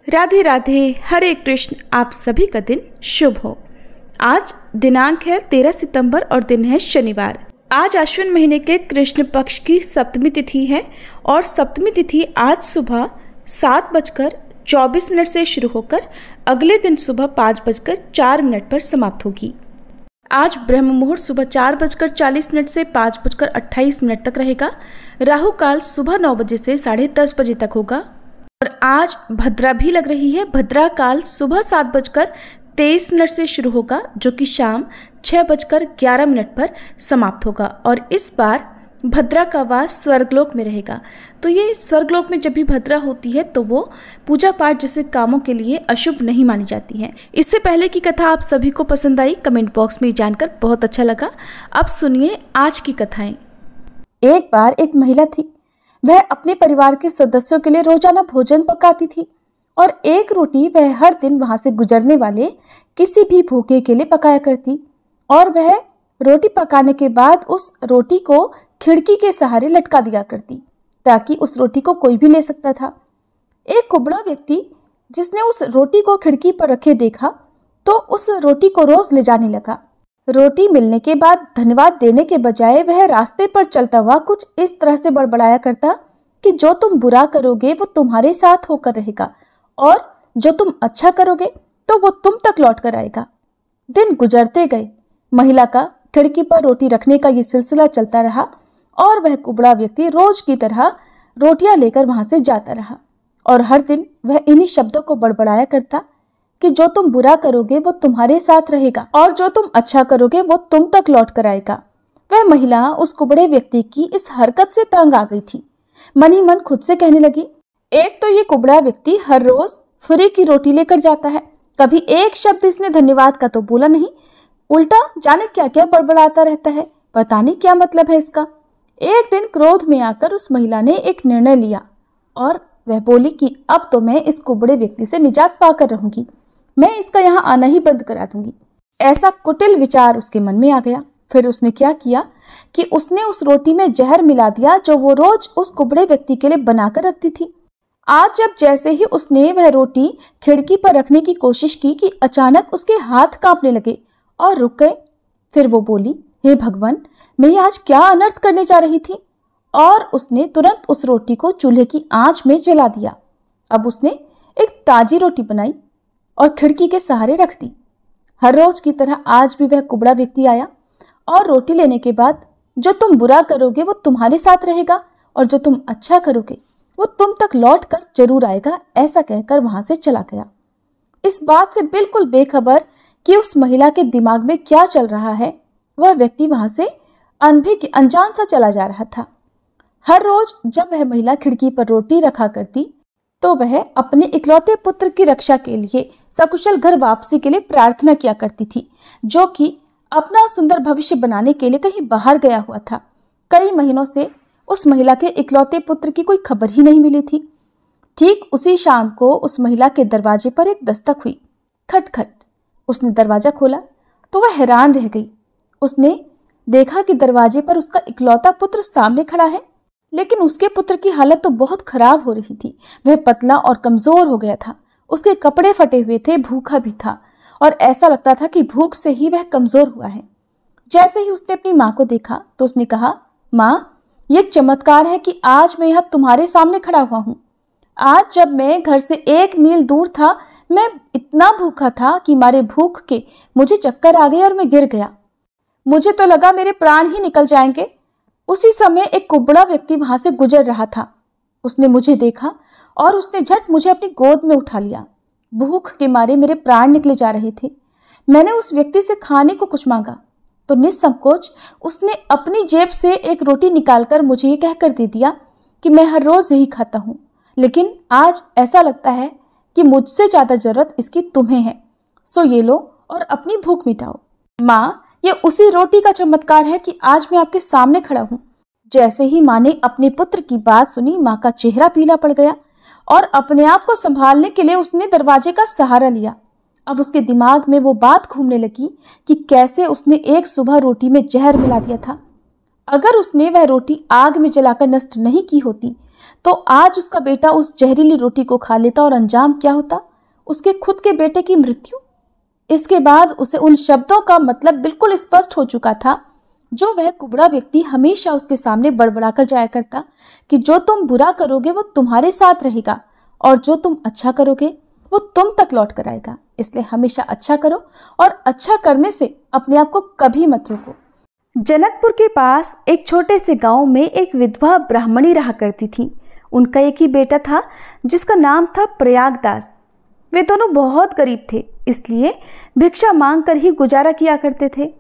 राधे राधे, हरे कृष्ण। आप सभी का दिन शुभ हो। आज दिनांक है 13 सितंबर और दिन है शनिवार। आज अश्विन महीने के कृष्ण पक्ष की सप्तमी तिथि है और सप्तमी तिथि आज सुबह 7:24 से शुरू होकर अगले दिन सुबह 5:04 पर समाप्त होगी। आज ब्रह्म मुहूर्त सुबह 4:40 से 5:28 तक रहेगा। राहु काल सुबह 9 बजे से 10:30 बजे तक होगा और आज भद्रा भी लग रही है। भद्रा काल सुबह 7:23 से शुरू होगा जो कि शाम 6:11 पर समाप्त होगा और इस बार भद्रा का वास स्वर्गलोक में रहेगा। तो ये स्वर्गलोक में जब भी भद्रा होती है तो वो पूजा पाठ जैसे कामों के लिए अशुभ नहीं मानी जाती है। इससे पहले की कथा आप सभी को पसंद आई, कमेंट बॉक्स में जानकर बहुत अच्छा लगा। अब सुनिए आज की कथाएं। एक बार एक महिला थी। वह अपने परिवार के सदस्यों के लिए रोजाना भोजन पकाती थी और एक रोटी वह हर दिन वहां से गुजरने वाले किसी भी भूखे के लिए पकाया करती और वह रोटी पकाने के बाद उस रोटी को खिड़की के सहारे लटका दिया करती ताकि उस रोटी को कोई भी ले सकता था। एक कुबड़ा व्यक्ति जिसने उस रोटी को खिड़की पर रखे देखा तो उस रोटी को रोज ले जाने लगा। रोटी मिलने के बाद धन्यवाद देने के बजाय वह रास्ते पर चलता हुआ कुछ इस तरह से बड़बड़ाया करता कि जो तुम बुरा करोगे वो तुम्हारे साथ होकर रहेगा और जो तुम अच्छा करोगे तो वो तुम तक लौट कर आएगा। दिन गुजरते गए। महिला का खिड़की पर रोटी रखने का ये सिलसिला चलता रहा और वह कुबड़ा व्यक्ति रोज की तरह रोटियां लेकर वहां से जाता रहा और हर दिन वह इन्हीं शब्दों को बड़बड़ाया करता कि जो तुम बुरा करोगे वो तुम्हारे साथ रहेगा और जो तुम अच्छा करोगे वो तुम तक लौट कर आएगा। वह महिला उस कुबड़े व्यक्ति की इस हरकत से तंग आ गई थी। मन ही मन खुद से कहने लगी, एक तो ये कुबड़ा व्यक्ति हर रोज फ्री की रोटी लेकर जाता है, कभी एक शब्द इसने धन्यवाद का तो बोला नहीं, उल्टा जाने क्या क्या बड़बड़ाता रहता है, पता नहीं क्या मतलब है इसका। एक दिन क्रोध में आकर उस महिला ने एक निर्णय लिया और वह बोली कि अब तो मैं इस कुबड़े व्यक्ति से निजात पाकर रहूंगी, मैं इसका यहाँ आना ही बंद करा दूंगी। ऐसा कुटिल विचार उसके मन में आ गया। फिर उसने क्या किया कि उसने उस रोटी में जहर मिला दिया जो वो रोज उस कुबड़े व्यक्ति के लिए बनाकर रखती थी। आज जब जैसे ही उसने वह रोटी खिड़की पर रखने की कोशिश की कि अचानक उसके हाथ कांपने लगे और रुक गए। फिर वो बोली, हे भगवान, मैं आज क्या अनर्थ करने जा रही थी, और उसने तुरंत उस रोटी को चूल्हे की आंच में जला दिया। अब उसने एक ताजी रोटी बनाई और खिड़की के सहारे रख दी। हर रोज की तरह आज भी वह कुबड़ा व्यक्ति आया और रोटी लेने के बाद जो तुम बुरा करोगे वो तुम्हारे साथ रहेगा और जो तुम अच्छा करोगे वो तुम तक लौट कर जरूर आएगा, ऐसा कहकर वहां से चला गया। इस बात से बिल्कुल बेखबर कि उस महिला के दिमाग में क्या चल रहा है, वह व्यक्ति वहां से अनजान सा चला जा रहा था। हर रोज जब वह महिला खिड़की पर रोटी रखा करती तो वह अपने इकलौते पुत्र की रक्षा के लिए सकुशल घर वापसी के लिए प्रार्थना किया करती थी, जो कि अपना सुंदर भविष्य बनाने के लिए कहीं बाहर गया हुआ था। कई महीनों से उस महिला के इकलौते पुत्र की कोई खबर ही नहीं मिली थी। ठीक उसी शाम को उस महिला के दरवाजे पर एक दस्तक हुई। खटखट। उसने दरवाजा खोला तो वह हैरान रह गई। उसने देखा कि दरवाजे पर उसका इकलौता पुत्र सामने खड़ा है, लेकिन उसके पुत्र की हालत तो बहुत खराब हो रही थी। वह पतला और कमजोर हो गया था, उसके कपड़े फटे हुए थे, भूखा भी था और ऐसा लगता था कि भूख से ही वह कमजोर हुआ है। जैसे ही उसने अपनी माँ को देखा तो उसने कहा, माँ, ये चमत्कार है कि आज मैं यहाँ तुम्हारे सामने खड़ा हुआ हूँ। आज जब मैं घर से 1 मील दूर था, मैं इतना भूखा था कि मारे भूख के मुझे चक्कर आ गए और मैं गिर गया। मुझे तो लगा मेरे प्राण ही निकल जाएंगे। उसी समय एक कुबड़ा व्यक्ति वहां से गुजर रहा था। उसने मुझे देखा और उसने झट मुझे अपनी गोद में उठा लिया। भूख के मारे मेरे प्राण निकले जा रहे थे। मैंने उस व्यक्ति से खाने को कुछ मांगा तो निसंकोच उसने अपनी जेब से एक रोटी निकालकर मुझे ये कहकर दे दिया कि मैं हर रोज यही खाता हूँ, लेकिन आज ऐसा लगता है कि मुझसे ज्यादा जरूरत इसकी तुम्हें है, सो ये लो और अपनी भूख मिटाओ। माँ, ये उसी रोटी का चमत्कार है कि आज मैं आपके सामने खड़ा हूँ। जैसे ही माँ ने अपने पुत्र की बात सुनी, माँ का चेहरा पीला पड़ गया और अपने आप को संभालने के लिए उसने दरवाजे का सहारा लिया। अब उसके दिमाग में वो बात घूमने लगी कि कैसे उसने एक सुबह रोटी में जहर मिला दिया था। अगर उसने वह रोटी आग में जलाकर नष्ट नहीं की होती तो आज उसका बेटा उस जहरीली रोटी को खा लेता और अंजाम क्या होता? उसके खुद के बेटे की मृत्यु। इसके बाद उसे उन शब्दों का मतलब बिल्कुल स्पष्ट हो चुका था जो वह कुबड़ा व्यक्ति हमेशा उसके सामने बड़बड़ा कर जाया करता कि जो तुम बुरा करोगे वो तुम्हारे साथ रहेगा और जो तुम अच्छा करोगे वो तुम तक लौट कर आएगा। इसलिए हमेशा अच्छा करो और अच्छा करने से अपने आप को कभी मत रोको। जनकपुर के पास एक छोटे से गांव में एक विधवा ब्राह्मणी रहा करती थी। उनका एक ही बेटा था जिसका नाम था प्रयागदास। वे दोनों बहुत गरीब थे, इसलिए भिक्षा मांग कर ही गुजारा किया करते थे।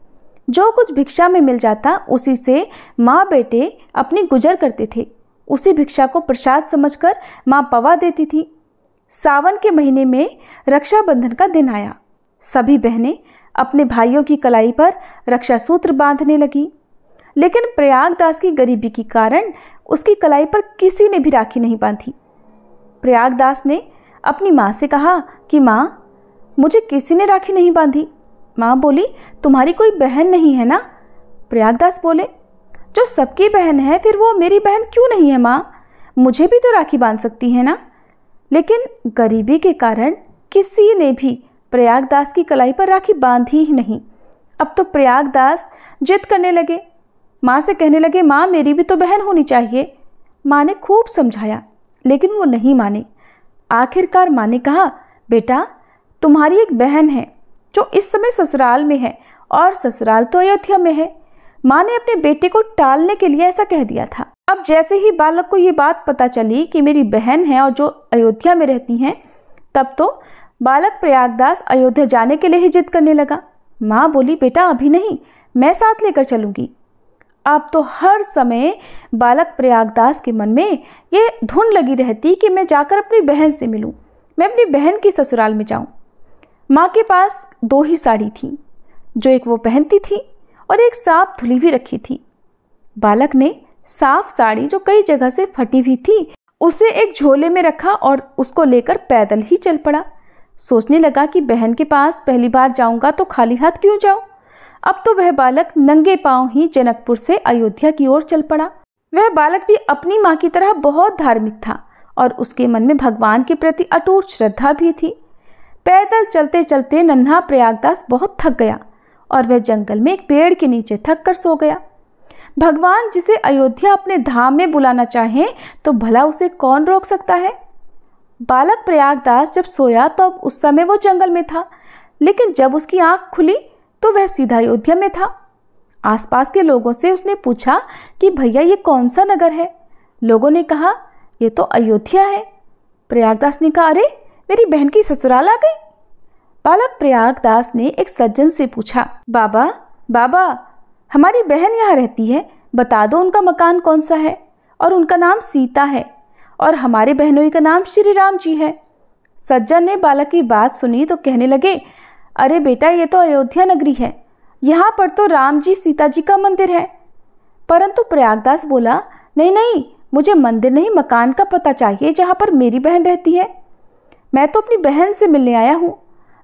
जो कुछ भिक्षा में मिल जाता उसी से माँ बेटे अपनी गुजर करते थे। उसी भिक्षा को प्रसाद समझकर माँ पवा देती थी। सावन के महीने में रक्षाबंधन का दिन आया। सभी बहनें अपने भाइयों की कलाई पर रक्षा सूत्र बांधने लगी, लेकिन प्रयागदास की गरीबी के कारण उसकी कलाई पर किसी ने भी राखी नहीं बांधी। प्रयागदास ने अपनी माँ से कहा कि माँ, मुझे किसी ने राखी नहीं बांधी। माँ बोली, तुम्हारी कोई बहन नहीं है ना? प्रयागदास बोले, जो सबकी बहन है फिर वो मेरी बहन क्यों नहीं है माँ? मुझे भी तो राखी बांध सकती है ना। लेकिन गरीबी के कारण किसी ने भी प्रयागदास की कलाई पर राखी बांधी ही नहीं। अब तो प्रयागदास जिद करने लगे, माँ से कहने लगे, माँ मेरी भी तो बहन होनी चाहिए। माँ ने खूब समझाया लेकिन वो नहीं माने। आखिरकार माँ ने कहा, बेटा तुम्हारी एक बहन है जो इस समय ससुराल में है और ससुराल तो अयोध्या में है। माँ ने अपने बेटे को टालने के लिए ऐसा कह दिया था। अब जैसे ही बालक को ये बात पता चली कि मेरी बहन है और जो अयोध्या में रहती हैं, तब तो बालक प्रयागदास अयोध्या जाने के लिए ही जिद करने लगा। माँ बोली, बेटा अभी नहीं, मैं साथ लेकर चलूँगी। अब तो हर समय बालक प्रयागदास के मन में ये धुन लगी रहती कि मैं जाकर अपनी बहन से मिलूं, मैं अपनी बहन की ससुराल में जाऊं। माँ के पास 2 ही साड़ी थी, जो एक वो पहनती थी और एक साफ धुली हुई रखी थी। बालक ने साफ साड़ी, जो कई जगह से फटी हुई थी, उसे एक झोले में रखा और उसको लेकर पैदल ही चल पड़ा। सोचने लगा कि बहन के पास पहली बार जाऊंगा तो खाली हाथ क्यों जाऊं। अब तो वह बालक नंगे पांव ही जनकपुर से अयोध्या की ओर चल पड़ा। वह बालक भी अपनी माँ की तरह बहुत धार्मिक था और उसके मन में भगवान के प्रति अटूट श्रद्धा भी थी। पैदल चलते चलते नन्हा प्रयागदास बहुत थक गया और वह जंगल में एक पेड़ के नीचे थक कर सो गया। भगवान जिसे अयोध्या अपने धाम में बुलाना चाहे तो भला उसे कौन रोक सकता है। बालक प्रयागदास जब सोया तो अब उस समय वो जंगल में था, लेकिन जब उसकी आंख खुली तो वह सीधा अयोध्या में था। आसपास के लोगों से उसने पूछा कि भैया ये कौन सा नगर है? लोगों ने कहा, ये तो अयोध्या है। प्रयागदास ने कहा, अरे मेरी बहन की ससुराल आ गई। बालक प्रयागदास ने एक सज्जन से पूछा, बाबा बाबा हमारी बहन यहाँ रहती है, बता दो उनका मकान कौन सा है। और उनका नाम सीता है और हमारे बहनोई का नाम श्री राम जी है। सज्जन ने बालक की बात सुनी तो कहने लगे, अरे बेटा ये तो अयोध्या नगरी है, यहाँ पर तो राम जी सीता जी का मंदिर है। परंतु प्रयागदास बोला, नहीं नहीं, मुझे मंदिर नहीं मकान का पता चाहिए जहाँ पर मेरी बहन रहती है। मैं तो अपनी बहन से मिलने आया हूँ।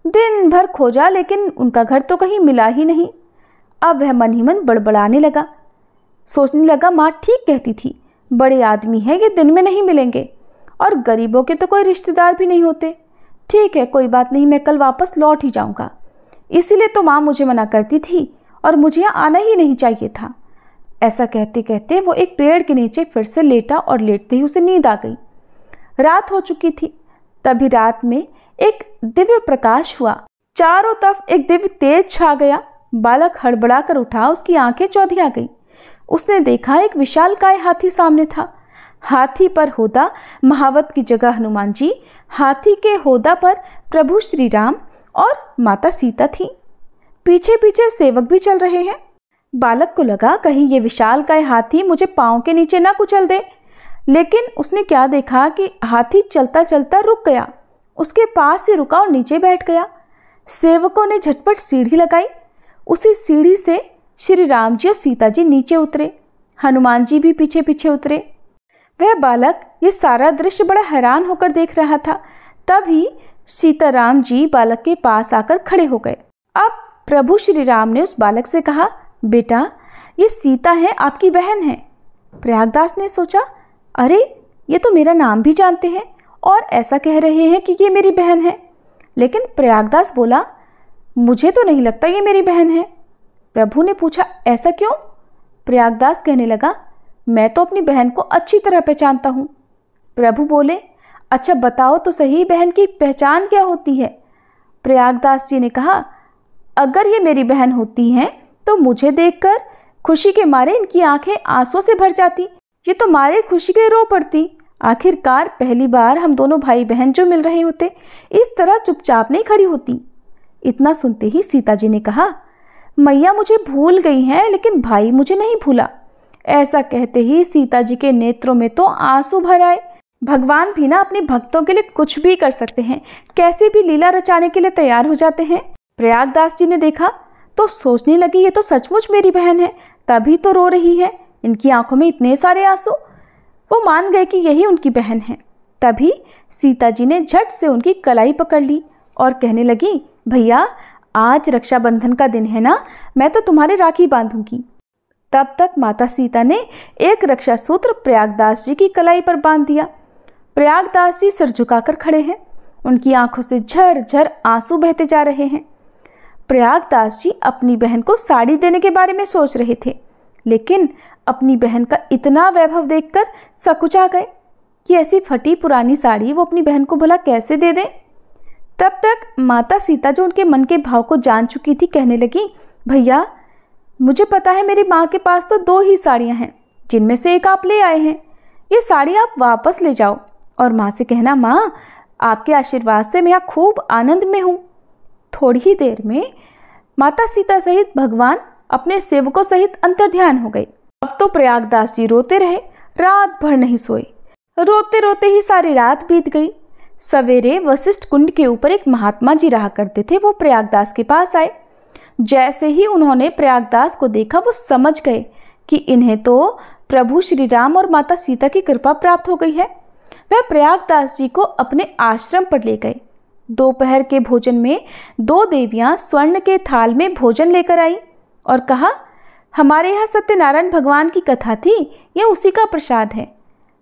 दिन भर खोजा लेकिन उनका घर तो कहीं मिला ही नहीं। अब वह मन ही मन बड़बड़ाने लगा। सोचने लगा, माँ ठीक कहती थी, बड़े आदमी हैं ये दिन में नहीं मिलेंगे और गरीबों के तो कोई रिश्तेदार भी नहीं होते। ठीक है कोई बात नहीं, मैं कल वापस लौट ही जाऊंगा। इसीलिए तो माँ मुझे मना करती थी और मुझे यहाँ आना ही नहीं चाहिए था। ऐसा कहते कहते वो एक पेड़ के नीचे फिर से लेटा और लेटते ही उसे नींद आ गई। रात हो चुकी थी। तभी रात में एक दिव्य प्रकाश हुआ। चारों तरफ एक दिव्य तेज छा गया। बालक हड़बड़ा कर उठा, उसकी आंखें चौधिया गई। उसने देखा एक विशालकाय हाथी सामने था। हाथी पर होदा महावत की जगह हनुमान जी, हाथी के होदा पर प्रभु श्री राम और माता सीता थी। पीछे पीछे सेवक भी चल रहे हैं। बालक को लगा कहीं ये विशालकाय हाथी मुझे पाँव के नीचे ना कुचल दे, लेकिन उसने क्या देखा कि हाथी चलता चलता रुक गया। उसके पास ही रुका और नीचे बैठ गया। सेवकों ने झटपट सीढ़ी लगाई। उसी सीढ़ी से श्री राम जी और सीता जी नीचे उतरे। हनुमान जी भी पीछे पीछे उतरे। वह बालक ये सारा दृश्य बड़ा हैरान होकर देख रहा था। तभी सीताराम जी बालक के पास आकर खड़े हो गए। अब प्रभु श्री राम ने उस बालक से कहा, बेटा ये सीता है, आपकी बहन है। प्रयागदास ने सोचा, अरे ये तो मेरा नाम भी जानते हैं और ऐसा कह रहे हैं कि ये मेरी बहन है। लेकिन प्रयागदास बोला, मुझे तो नहीं लगता ये मेरी बहन है। प्रभु ने पूछा, ऐसा क्यों? प्रयागदास कहने लगा, मैं तो अपनी बहन को अच्छी तरह पहचानता हूँ। प्रभु बोले, अच्छा बताओ तो सही, बहन की पहचान क्या होती है? प्रयागदास जी ने कहा, अगर ये मेरी बहन होती हैं तो मुझे देखकर खुशी के मारे इनकी आंखें आंसू से भर जाती, ये तो मारे खुशी के रो पड़ती। आखिरकार पहली बार हम दोनों भाई बहन जो मिल रहे होते, इस तरह चुपचाप नहीं खड़ी होती। इतना सुनते ही सीता जी ने कहा, मैया मुझे भूल गई हैं, लेकिन भाई मुझे नहीं भूला। ऐसा कहते ही सीता जी के नेत्रों में तो आंसू भर आए। भगवान भी ना अपने भक्तों के लिए कुछ भी कर सकते हैं, कैसे भी लीला रचाने के लिए तैयार हो जाते हैं। प्रयागदास जी ने देखा तो सोचने लगी, ये तो सचमुच मेरी बहन है, तभी तो रो रही है, इनकी आंखों में इतने सारे आंसू। वो मान गए कि यही उनकी बहन है। तभी सीता जी ने झट से उनकी कलाई पकड़ ली और कहने लगी, भैया आज रक्षाबंधन का दिन है ना, मैं तो तुम्हारे राखी बांधूंगी। तब तक माता सीता ने एक रक्षा सूत्र प्रयागदास जी की कलाई पर बांध दिया। प्रयागदास जी सिर झुकाकर खड़े हैं, उनकी आंखों से झरझर आंसू बहते जा रहे हैं। प्रयागदास जी अपनी बहन को साड़ी देने के बारे में सोच रहे थे, लेकिन अपनी बहन का इतना वैभव देखकर सकुचा गए कि ऐसी फटी पुरानी साड़ी वो अपनी बहन को भला कैसे दे दें। तब तक माता सीता जो उनके मन के भाव को जान चुकी थी, कहने लगी, भैया मुझे पता है मेरी माँ के पास तो 2 ही साड़ियाँ हैं, जिनमें से एक आप ले आए हैं। ये साड़ी आप वापस ले जाओ और माँ से कहना, माँ आपके आशीर्वाद से मैं यहाँ खूब आनंद में हूँ। थोड़ी ही देर में माता सीता सहित भगवान अपने सेवकों सहित अंतर्ध्यान हो गए। अब तो प्रयागदास जी रोते रहे, रात भर नहीं सोए। रोते रोते ही सारी रात बीत गई। सवेरे वशिष्ठ कुंड के ऊपर एक महात्मा जी रहा करते थे, वो प्रयागदास के पास आए। जैसे ही उन्होंने प्रयागदास को देखा, वो समझ गए कि इन्हें तो प्रभु श्री राम और माता सीता की कृपा प्राप्त हो गई है। वह प्रयागदास जी को अपने आश्रम पर ले गए। दोपहर के भोजन में 2 देवियां स्वर्ण के थाल में भोजन लेकर आई और कहा, हमारे यहाँ सत्यनारायण भगवान की कथा थी, यह उसी का प्रसाद है।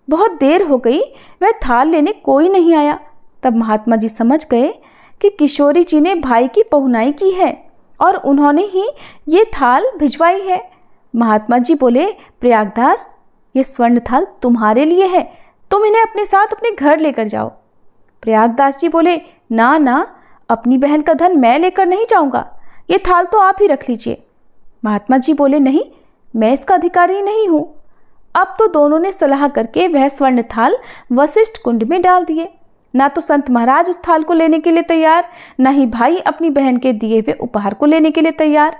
बहुत देर हो गई, वह थाल लेने कोई नहीं आया। तब महात्मा जी समझ गए कि किशोरी जी ने भाई की पहुनाई की है और उन्होंने ही ये थाल भिजवाई है। महात्मा जी बोले, प्रयागदास ये स्वर्ण थाल तुम्हारे लिए है, तुम इन्हें अपने साथ अपने घर लेकर जाओ। प्रयागदास जी बोले, ना ना, अपनी बहन का धन मैं लेकर नहीं जाऊंगा, ये थाल तो आप ही रख लीजिए। महात्मा जी बोले, नहीं, मैं इसका अधिकारी नहीं हूँ। अब तो दोनों ने सलाह करके वह स्वर्ण थाल वशिष्ठ कुंड में डाल दिए। ना तो संत महाराज उस थाल को लेने के लिए तैयार, ना ही भाई अपनी बहन के दिए हुए उपहार को लेने के लिए तैयार।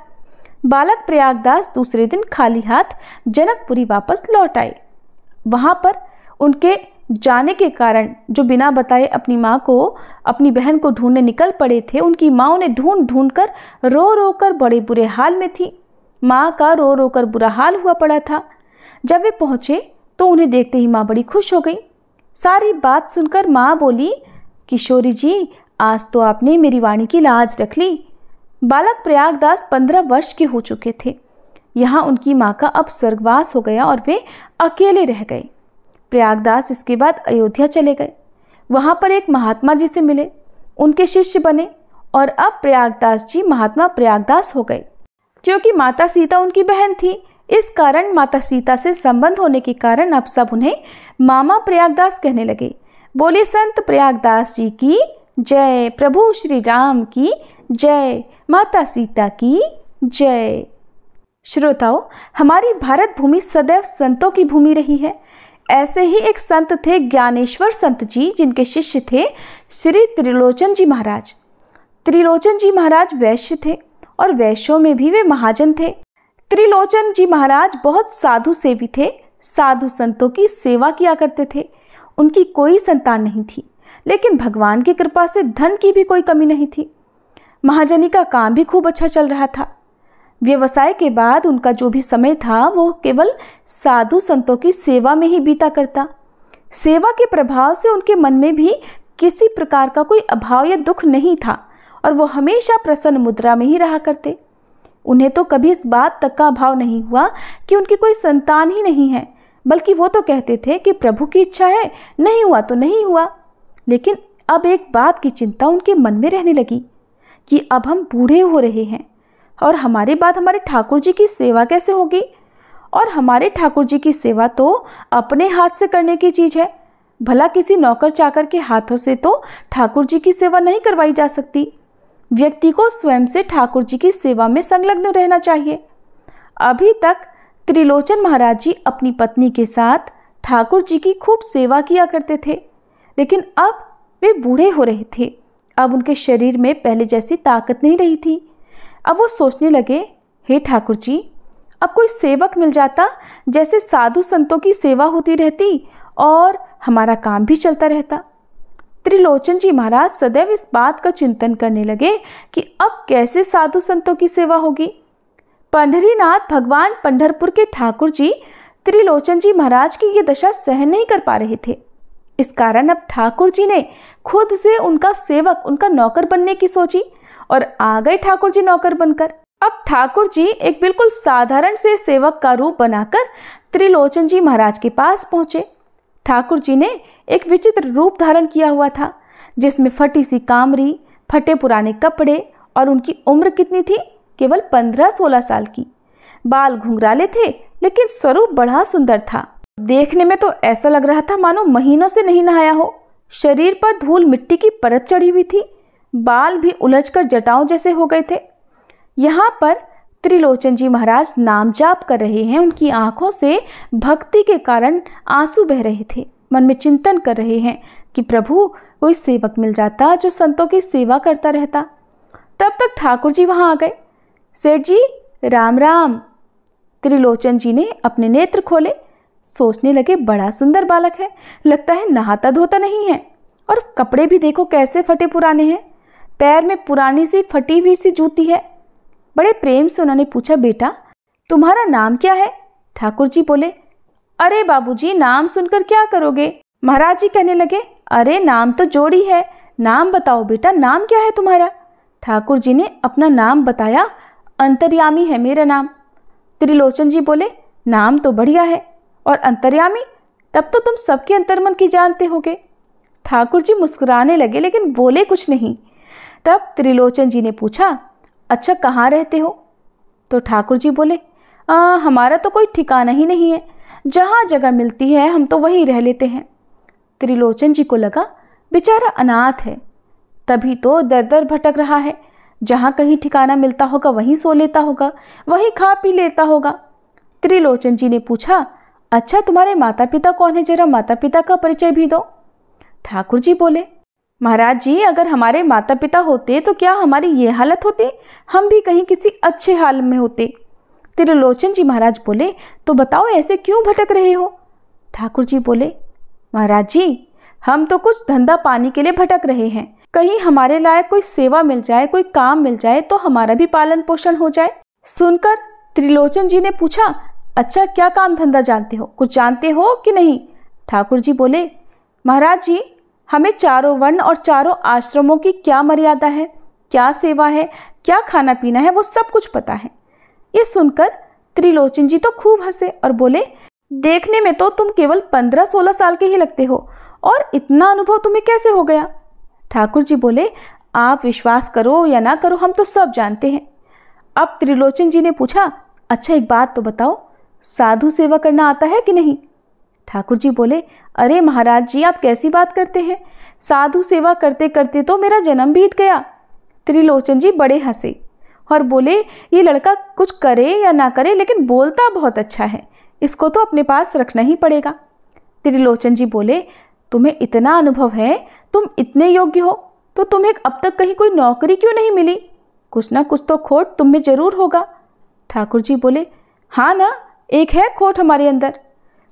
बालक प्रयागदास दूसरे दिन खाली हाथ जनकपुरी वापस लौट आए। वहां पर उनके जाने के कारण जो बिना बताए अपनी माँ को, अपनी बहन को ढूंढने निकल पड़े थे, उनकी माँ उन्हें ढूंढ ढूंढ कर रो रो कर बड़े बुरे हाल में थी। माँ का रो रो कर बुरा हाल हुआ पड़ा था। जब वे पहुँचे तो उन्हें देखते ही माँ बड़ी खुश हो गई। सारी बात सुनकर माँ बोली, किशोरी जी आज तो आपने मेरी वाणी की लाज रख ली। बालक प्रयागदास 15 वर्ष के हो चुके थे। यहाँ उनकी माँ का अब स्वर्गवास हो गया और वे अकेले रह गए। प्रयागदास इसके बाद अयोध्या चले गए। वहाँ पर एक महात्मा जी से मिले, उनके शिष्य बने और अब प्रयागदास जी महात्मा प्रयागदास हो गए। क्योंकि माता सीता उनकी बहन थी, इस कारण माता सीता से संबंध होने के कारण अब सब उन्हें मामा प्रयागदास कहने लगे। बोले संत प्रयागदास जी की जय, प्रभु श्री राम की जय, माता सीता की जय। श्रोताओ, हमारी भारत भूमि सदैव संतों की भूमि रही है। ऐसे ही एक संत थे ज्ञानेश्वर संत जी, जिनके शिष्य थे श्री त्रिलोचन जी महाराज। त्रिलोचन जी महाराज वैश्य थे और वैश्यों में भी वे महाजन थे। त्रिलोचन जी महाराज बहुत साधु सेवी थे, साधु संतों की सेवा किया करते थे। उनकी कोई संतान नहीं थी, लेकिन भगवान की कृपा से धन की भी कोई कमी नहीं थी। महाजनी का काम भी खूब अच्छा चल रहा था। व्यवसाय के बाद उनका जो भी समय था वो केवल साधु संतों की सेवा में ही बीता करता। सेवा के प्रभाव से उनके मन में भी किसी प्रकार का कोई अभाव या दुख नहीं था और वो हमेशा प्रसन्न मुद्रा में ही रहा करते। उन्हें तो कभी इस बात तक का अभाव नहीं हुआ कि उनकी कोई संतान ही नहीं है। बल्कि वो तो कहते थे कि प्रभु की इच्छा है, नहीं हुआ तो नहीं हुआ। लेकिन अब एक बात की चिंता उनके मन में रहने लगी कि अब हम बूढ़े हो रहे हैं और हमारी बात हमारे ठाकुर जी की सेवा कैसे होगी। और हमारे ठाकुर जी की सेवा तो अपने हाथ से करने की चीज़ है, भला किसी नौकर चाकर के हाथों से तो ठाकुर जी की सेवा नहीं करवाई जा सकती। व्यक्ति को स्वयं से ठाकुर जी की सेवा में संलग्न रहना चाहिए। अभी तक त्रिलोचन महाराज जी अपनी पत्नी के साथ ठाकुर जी की खूब सेवा किया करते थे, लेकिन अब वे बूढ़े हो रहे थे। अब उनके शरीर में पहले जैसी ताकत नहीं रही थी। अब वो सोचने लगे, हे ठाकुर जी, अब कोई सेवक मिल जाता, जैसे साधु संतों की सेवा होती रहती और हमारा काम भी चलता रहता। त्रिलोचन जी महाराज सदैव इस बात का चिंतन करने लगे कि अब कैसे साधु संतों की सेवा होगी। पंढरीनाथ भगवान पंढरपुर के ठाकुर जी त्रिलोचन जी महाराज की ये दशा सहन नहीं कर पा रहे थे। इस कारण अब ठाकुर जी ने खुद से उनका सेवक, उनका नौकर बनने की सोची और आ गए ठाकुर जी नौकर बनकर। अब ठाकुर जी एक बिल्कुल साधारण से सेवक का रूप बनाकर त्रिलोचन जी महाराज के पास पहुंचे। ठाकुर जी ने एक विचित्र रूप धारण किया हुआ था, जिसमें फटी सी कामरी, फटे पुराने कपड़े और उनकी उम्र कितनी थी, केवल 15-16 साल की। बाल घुंघराले थे, लेकिन स्वरूप बड़ा सुंदर था। देखने में तो ऐसा लग रहा था मानो महीनों से नहीं नहाया हो। शरीर पर धूल मिट्टी की परत चढ़ी हुई थी, बाल भी उलझकर जटाओं जैसे हो गए थे। यहाँ पर त्रिलोचन जी महाराज नाम जाप कर रहे हैं। उनकी आंखों से भक्ति के कारण आंसू बह रहे थे। मन में चिंतन कर रहे हैं कि प्रभु, कोई सेवक मिल जाता जो संतों की सेवा करता रहता। तब तक ठाकुर जी वहां आ गए। सेठ जी, राम राम। त्रिलोचन जी ने अपने नेत्र खोले, सोचने लगे, बड़ा सुंदर बालक है, लगता है नहाता धोता नहीं है। और कपड़े भी देखो कैसे फटे पुराने हैं, पैर में पुरानी सी फटी हुई सी जूती है। बड़े प्रेम से उन्होंने पूछा, बेटा तुम्हारा नाम क्या है? ठाकुर जी बोले, अरे बाबूजी, नाम सुनकर क्या करोगे? महाराज जी कहने लगे, अरे नाम तो जोड़ी है, नाम बताओ बेटा, नाम क्या है तुम्हारा? ठाकुर जी ने अपना नाम बताया, अंतर्यामी है मेरा नाम। त्रिलोचन जी बोले, नाम तो बढ़िया है, और अंतर्यामी, तब तो तुम सबके अंतर्मन की जानते होगे। ठाकुर जी मुस्कुराने लगे, लेकिन बोले कुछ नहीं। तब त्रिलोचन जी ने पूछा, अच्छा कहाँ रहते हो? तो ठाकुर जी बोले, हमारा तो कोई ठिकाना ही नहीं है, जहाँ जगह मिलती है हम तो वहीं रह लेते हैं। त्रिलोचन जी को लगा बेचारा अनाथ है, तभी तो दर दर भटक रहा है, जहाँ कहीं ठिकाना मिलता होगा वहीं सो लेता होगा, वहीं खा पी लेता होगा। त्रिलोचन जी ने पूछा, अच्छा तुम्हारे माता पिता कौन है, जरा माता पिता का परिचय भी दो। ठाकुर जी बोले, महाराज जी, अगर हमारे माता पिता होते तो क्या हमारी ये हालत होती, हम भी कहीं किसी अच्छे हाल में होते। त्रिलोचन जी महाराज बोले, तो बताओ ऐसे क्यों भटक रहे हो? ठाकुर जी बोले, महाराज जी, हम तो कुछ धंधा पानी के लिए भटक रहे हैं, कहीं हमारे लायक कोई सेवा मिल जाए, कोई काम मिल जाए तो हमारा भी पालन पोषण हो जाए। सुनकर त्रिलोचन जी ने पूछा, अच्छा क्या काम धंधा जानते हो, कुछ जानते हो कि नहीं? ठाकुर जी बोले, महाराज जी, हमें चारों वर्ण और चारों आश्रमों की क्या मर्यादा है, क्या सेवा है, क्या खाना पीना है, वो सब कुछ पता है। ये सुनकर त्रिलोचन जी तो खूब हंसे और बोले, देखने में तो तुम केवल 15-16 साल के ही लगते हो, और इतना अनुभव तुम्हें कैसे हो गया? ठाकुर जी बोले, आप विश्वास करो या ना करो, हम तो सब जानते हैं। अब त्रिलोचन जी ने पूछा, अच्छा एक बात तो बताओ, साधु सेवा करना आता है कि नहीं? ठाकुर जी बोले, अरे महाराज जी, आप कैसी बात करते हैं, साधु सेवा करते करते तो मेरा जन्म बीत गया। त्रिलोचन जी बड़े हंसे और बोले, ये लड़का कुछ करे या ना करे, लेकिन बोलता बहुत अच्छा है, इसको तो अपने पास रखना ही पड़ेगा। त्रिलोचन जी बोले, तुम्हें इतना अनुभव है, तुम इतने योग्य हो, तो तुम्हें अब तक कहीं कोई नौकरी क्यों नहीं मिली? कुछ ना कुछ तो खोट तुम में जरूर होगा। ठाकुर जी बोले, हाँ ना, एक है खोट हमारे अंदर,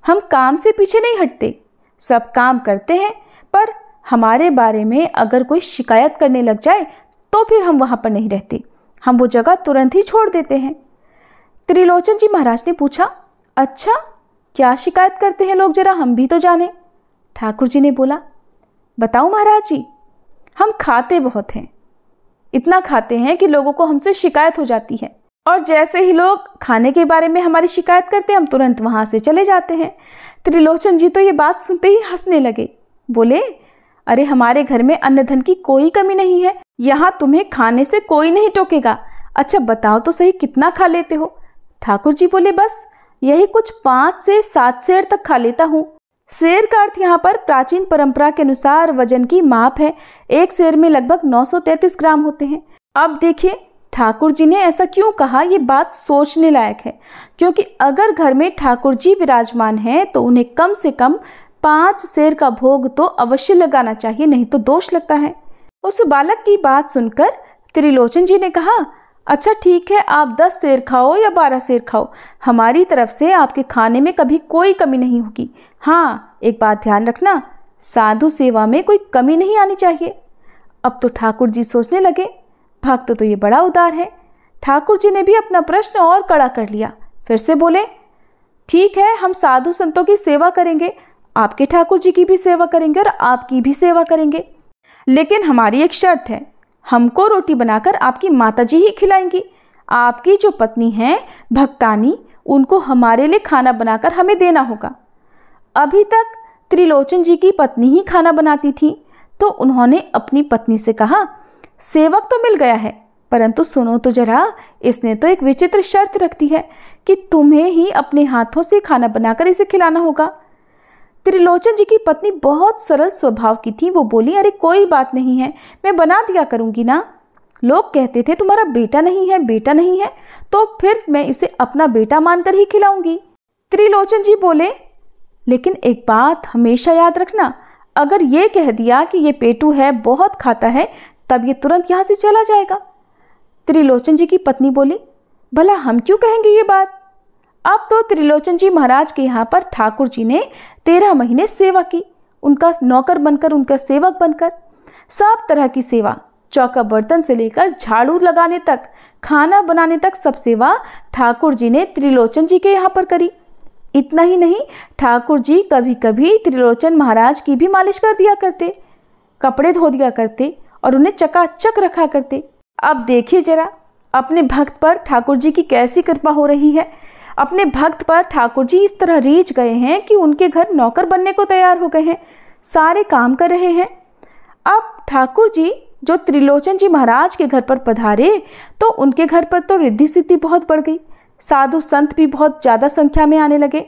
हम काम से पीछे नहीं हटते, सब काम करते हैं, पर हमारे बारे में अगर कोई शिकायत करने लग जाए तो फिर हम वहाँ पर नहीं रहते, हम वो जगह तुरंत ही छोड़ देते हैं। त्रिलोचन जी महाराज ने पूछा, अच्छा क्या शिकायत करते हैं लोग, जरा हम भी तो जाने। ठाकुर जी ने बोला, बताओ महाराज जी, हम खाते बहुत हैं, इतना खाते हैं कि लोगों को हमसे शिकायत हो जाती है। और जैसे ही लोग खाने के बारे में हमारी शिकायत करते हैं हम तुरंत वहाँ से चले जाते हैं। त्रिलोचन जी तो ये बात सुनते ही हंसने लगे। बोले, अरे हमारे घर में अन्न धन की कोई कमी नहीं है, यहाँ तुम्हें खाने से कोई नहीं टोकेगा। अच्छा बताओ तो सही कितना खा लेते हो? ठाकुर जी बोले, बस यही कुछ 5 से 7 सेर तक खा लेता हूँ। सेर का अर्थ यहाँ पर प्राचीन परंपरा के अनुसार वजन की माप है। एक सेर में लगभग 933 ग्राम होते हैं। अब देखिए ठाकुर जी ने ऐसा क्यों कहा, ये बात सोचने लायक है, क्योंकि अगर घर में ठाकुर जी विराजमान हैं तो उन्हें कम से कम 5 सेर का भोग तो अवश्य लगाना चाहिए, नहीं तो दोष लगता है। उस बालक की बात सुनकर त्रिलोचन जी ने कहा, अच्छा ठीक है, आप 10 सेर खाओ या 12 सेर खाओ, हमारी तरफ से आपके खाने में कभी कोई कमी नहीं होगी। हाँ, एक बात ध्यान रखना, साधु सेवा में कोई कमी नहीं आनी चाहिए। अब तो ठाकुर जी सोचने लगे, भक्त तो ये बड़ा उदार है। ठाकुर जी ने भी अपना प्रश्न और कड़ा कर लिया। फिर से बोले, ठीक है, हम साधु संतों की सेवा करेंगे, आपके ठाकुर जी की भी सेवा करेंगे और आपकी भी सेवा करेंगे, लेकिन हमारी एक शर्त है, हमको रोटी बनाकर आपकी माताजी ही खिलाएंगी। आपकी जो पत्नी हैं भक्तानी, उनको हमारे लिए खाना बनाकर हमें देना होगा। अभी तक त्रिलोचन जी की पत्नी ही खाना बनाती थी, तो उन्होंने अपनी पत्नी से कहा, सेवक तो मिल गया है, परंतु सुनो तो जरा, इसने तो एक विचित्र शर्त रखती है कि तुम्हें ही अपने हाथों से खाना बनाकर इसे खिलाना होगा। त्रिलोचन जी की पत्नी बहुत सरल स्वभाव की थी। वो बोली, अरे कोई बात नहीं है, मैं बना दिया करूंगी ना। लोग कहते थे तुम्हारा बेटा नहीं है, बेटा नहीं है, तो फिर मैं इसे अपना बेटा मानकर ही खिलाऊंगी। त्रिलोचन जी बोले, लेकिन एक बात हमेशा याद रखना, अगर ये कह दिया कि ये पेटू है, बहुत खाता है, तब ये तुरंत यहाँ से चला जाएगा। त्रिलोचन जी की पत्नी बोली, भला हम क्यों कहेंगे ये बात? अब तो त्रिलोचन जी महाराज के यहाँ पर ठाकुर जी ने 13 महीने सेवा की, उनका नौकर बनकर, उनका सेवक बनकर, सब तरह की सेवा, चौका बर्तन से लेकर झाड़ू लगाने तक, खाना बनाने तक, सब सेवा ठाकुर जी ने त्रिलोचन जी के यहाँ पर करी। इतना ही नहीं, ठाकुर जी कभी कभी त्रिलोचन महाराज की भी मालिश कर दिया करते, कपड़े धो दिया करते और उन्हें चकाचक रखा करते। अब देखिए जरा, अपने भक्त पर ठाकुर जी की कैसी कृपा हो रही है। अपने भक्त पर ठाकुर जी इस तरह रीझ गए हैं कि उनके घर नौकर बनने को तैयार हो गए हैं, सारे काम कर रहे हैं। अब ठाकुर जी जो त्रिलोचन जी महाराज के घर पर पधारे तो उनके घर पर तो रिद्धि सिद्धि बहुत बढ़ गई, साधु संत भी बहुत ज़्यादा संख्या में आने लगे,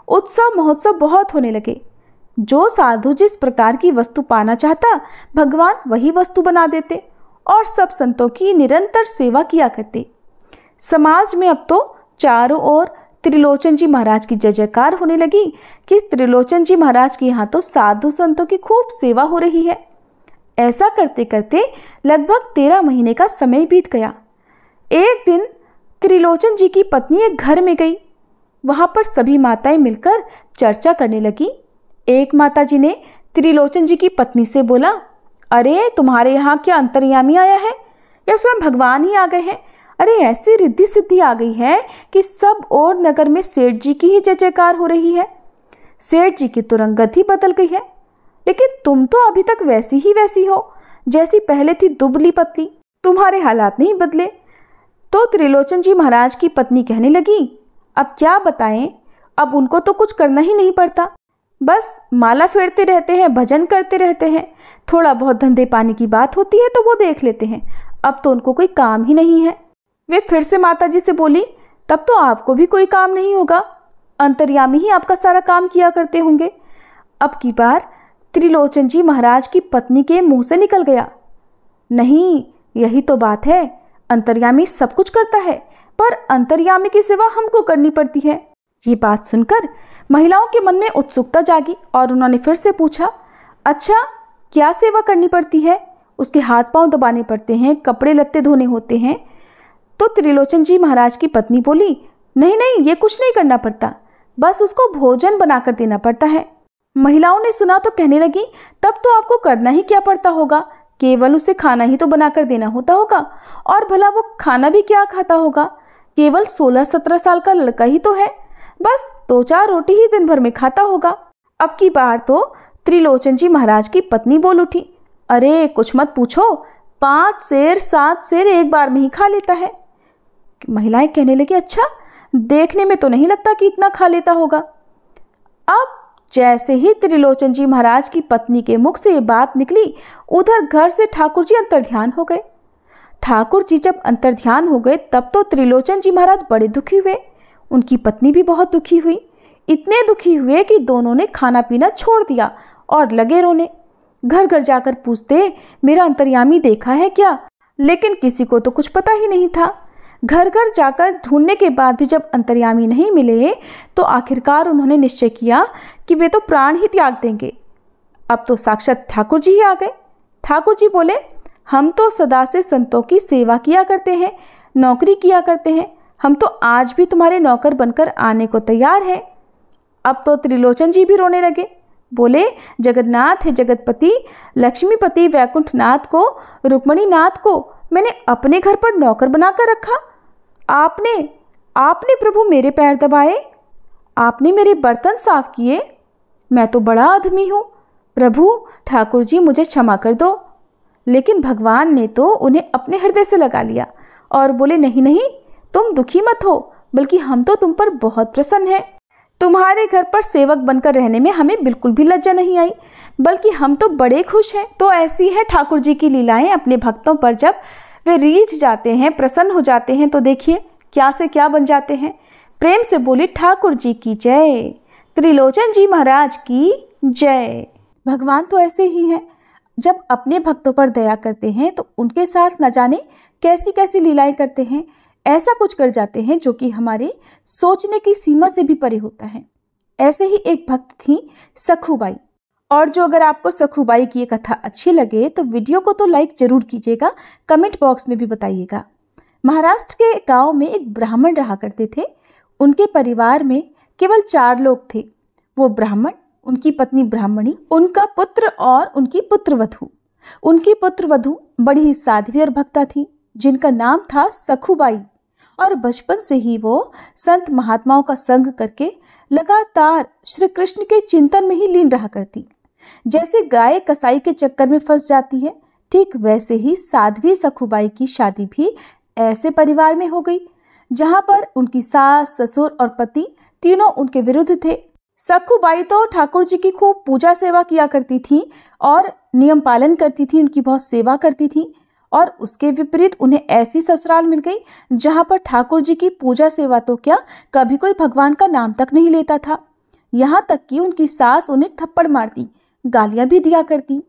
उत्सव महोत्सव बहुत होने लगे। जो साधु जिस प्रकार की वस्तु पाना चाहता, भगवान वही वस्तु बना देते और सब संतों की निरंतर सेवा किया करते। समाज में अब तो चारों ओर त्रिलोचन जी महाराज की जय जयकार होने लगी कि त्रिलोचन जी महाराज के यहाँ तो साधु संतों की खूब सेवा हो रही है। ऐसा करते करते लगभग 13 महीने का समय बीत गया। एक दिन त्रिलोचन जी की पत्नी एक घर में गई। वहाँ पर सभी माताएं मिलकर चर्चा करने लगी। एक माता जी ने त्रिलोचन जी की पत्नी से बोला, अरे तुम्हारे यहाँ क्या अंतर्यामी आया है या स्वयं भगवान ही आ गए हैं? अरे ऐसी रिद्धि सिद्धि आ गई है कि सब और नगर में सेठ जी की ही जय जयकार हो रही है। सेठ जी की तो रंगत ही बदल गई है, लेकिन तुम तो अभी तक वैसी ही वैसी हो जैसी पहले थी, दुबली पतली, तुम्हारे हालात नहीं बदले। तो त्रिलोचन जी महाराज की पत्नी कहने लगी, अब क्या बताएं, अब उनको तो कुछ करना ही नहीं पड़ता, बस माला फेरते रहते हैं, भजन करते रहते हैं, थोड़ा बहुत धंधे पानी की बात होती है तो वो देख लेते हैं, अब तो उनको कोई काम ही नहीं है। वे फिर से माता जी से बोली, तब तो आपको भी कोई काम नहीं होगा, अंतर्यामी ही आपका सारा काम किया करते होंगे। अब की बार त्रिलोचन जी महाराज की पत्नी के मुंह से निकल गया, नहीं यही तो बात है, अंतर्यामी सब कुछ करता है पर अंतर्यामी की सेवा हमको करनी पड़ती है। ये बात सुनकर महिलाओं के मन में उत्सुकता जागी और उन्होंने फिर से पूछा, अच्छा क्या सेवा करनी पड़ती है? उसके हाथ पांव दबाने पड़ते हैं, कपड़े लत्ते धोने होते हैं। तो त्रिलोचन जी महाराज की पत्नी बोली, नहीं नहीं, ये कुछ नहीं करना पड़ता, बस उसको भोजन बनाकर देना पड़ता है। महिलाओं ने सुना तो कहने लगी, तब तो आपको करना ही क्या पड़ता होगा, केवल उसे खाना ही तो बनाकर देना होता होगा, और भला वो खाना भी क्या खाता होगा, केवल 16-17 साल का लड़का ही तो है, बस 2-4 रोटी ही दिन भर में खाता होगा। अब की बार तो त्रिलोचन जी महाराज की पत्नी बोल उठी, अरे कुछ मत पूछो, 5 सेर 7 सेर एक बार में ही खा लेता है। महिलाएं कहने लगी, अच्छा, देखने में तो नहीं लगता कि इतना खा लेता होगा। अब जैसे ही त्रिलोचन जी महाराज की पत्नी के मुख से ये बात निकली, उधर घर से ठाकुर जी अंतर्ध्यान हो गए। ठाकुर जी जब अंतर्ध्यान हो गए तब तो त्रिलोचन जी महाराज बड़े दुखी हुए। उनकी पत्नी भी बहुत दुखी हुई। इतने दुखी हुए कि दोनों ने खाना पीना छोड़ दिया और लगे रोने। घर घर जाकर पूछते, मेरा अंतर्यामी देखा है क्या? लेकिन किसी को तो कुछ पता ही नहीं था। घर घर जाकर ढूंढने के बाद भी जब अंतर्यामी नहीं मिले तो आखिरकार उन्होंने निश्चय किया कि वे तो प्राण ही त्याग देंगे। अब तो साक्षात ठाकुर जी ही आ गए। ठाकुर जी बोले, हम तो सदा से संतों की सेवा किया करते हैं, नौकरी किया करते हैं, हम तो आज भी तुम्हारे नौकर बनकर आने को तैयार हैं। अब तो त्रिलोचन जी भी रोने लगे। बोले, जगन्नाथ है जगतपति, लक्ष्मीपति वैकुंठनाथ को, रुक्मणी नाथ को मैंने अपने घर पर नौकर बनाकर रखा। आपने प्रभु मेरे पैर दबाए, आपने मेरे बर्तन साफ किए। मैं तो बड़ा आदमी हूँ। प्रभु ठाकुर जी मुझे क्षमा कर दो। लेकिन भगवान ने तो उन्हें अपने हृदय से लगा लिया और बोले, नहीं नहीं, तुम दुखी मत हो, बल्कि हम तो तुम पर बहुत प्रसन्न हैं। तुम्हारे घर पर सेवक बनकर रहने में हमें बिल्कुल भी लज्जा नहीं आई, बल्कि हम तो बड़े खुश हैं। तो ऐसी है ठाकुर जी की लीलाएं अपने भक्तों पर। जब वे रीझ जाते हैं, प्रसन्न हो जाते हैं, तो देखिए क्या से क्या बन जाते हैं। प्रेम से बोली, ठाकुर जी की जय, त्रिलोचन जी महाराज की जय। भगवान तो ऐसे ही हैं, जब अपने भक्तों पर दया करते हैं तो उनके साथ न जाने कैसी कैसी लीलाएं करते हैं। ऐसा कुछ कर जाते हैं जो कि हमारे सोचने की सीमा से भी परे होता है। ऐसे ही एक भक्त थी सखुबाई। और जो अगर आपको सखुबाई की ये कथा अच्छी लगे तो वीडियो को तो लाइक जरूर कीजिएगा, कमेंट बॉक्स में भी बताइएगा। महाराष्ट्र के गांव में एक ब्राह्मण रहा करते थे। उनके परिवार में केवल 4 लोग थे। वो ब्राह्मण, उनकी पत्नी ब्राह्मणी, उनका पुत्र और उनकी पुत्रवधू। उनकी पुत्रवधू बड़ी साध्वी और भक्ता थी, जिनका नाम था सखुबाई। और बचपन से ही वो संत महात्माओं का संग करके लगातार श्री कृष्ण के चिंतन में ही लीन रहा करती। जैसे गाय कसाई के चक्कर में फंस जाती है, ठीक वैसे ही साध्वी सखुबाई की शादी भी ऐसे परिवार में हो गई जहां पर उनकी सास, ससुर और पति तीनों उनके विरुद्ध थे। सखुबाई तो ठाकुर जी की खूब पूजा सेवा किया करती थी और नियम पालन करती थी, उनकी बहुत सेवा करती थी। और उसके विपरीत उन्हें ऐसी ससुराल मिल गई जहां पर ठाकुर जी की पूजा सेवा तो क्या, कभी कोई भगवान का नाम तक नहीं लेता था। यहाँ तक कि उनकी सास उन्हें थप्पड़ मारती, गालियां भी दिया करती।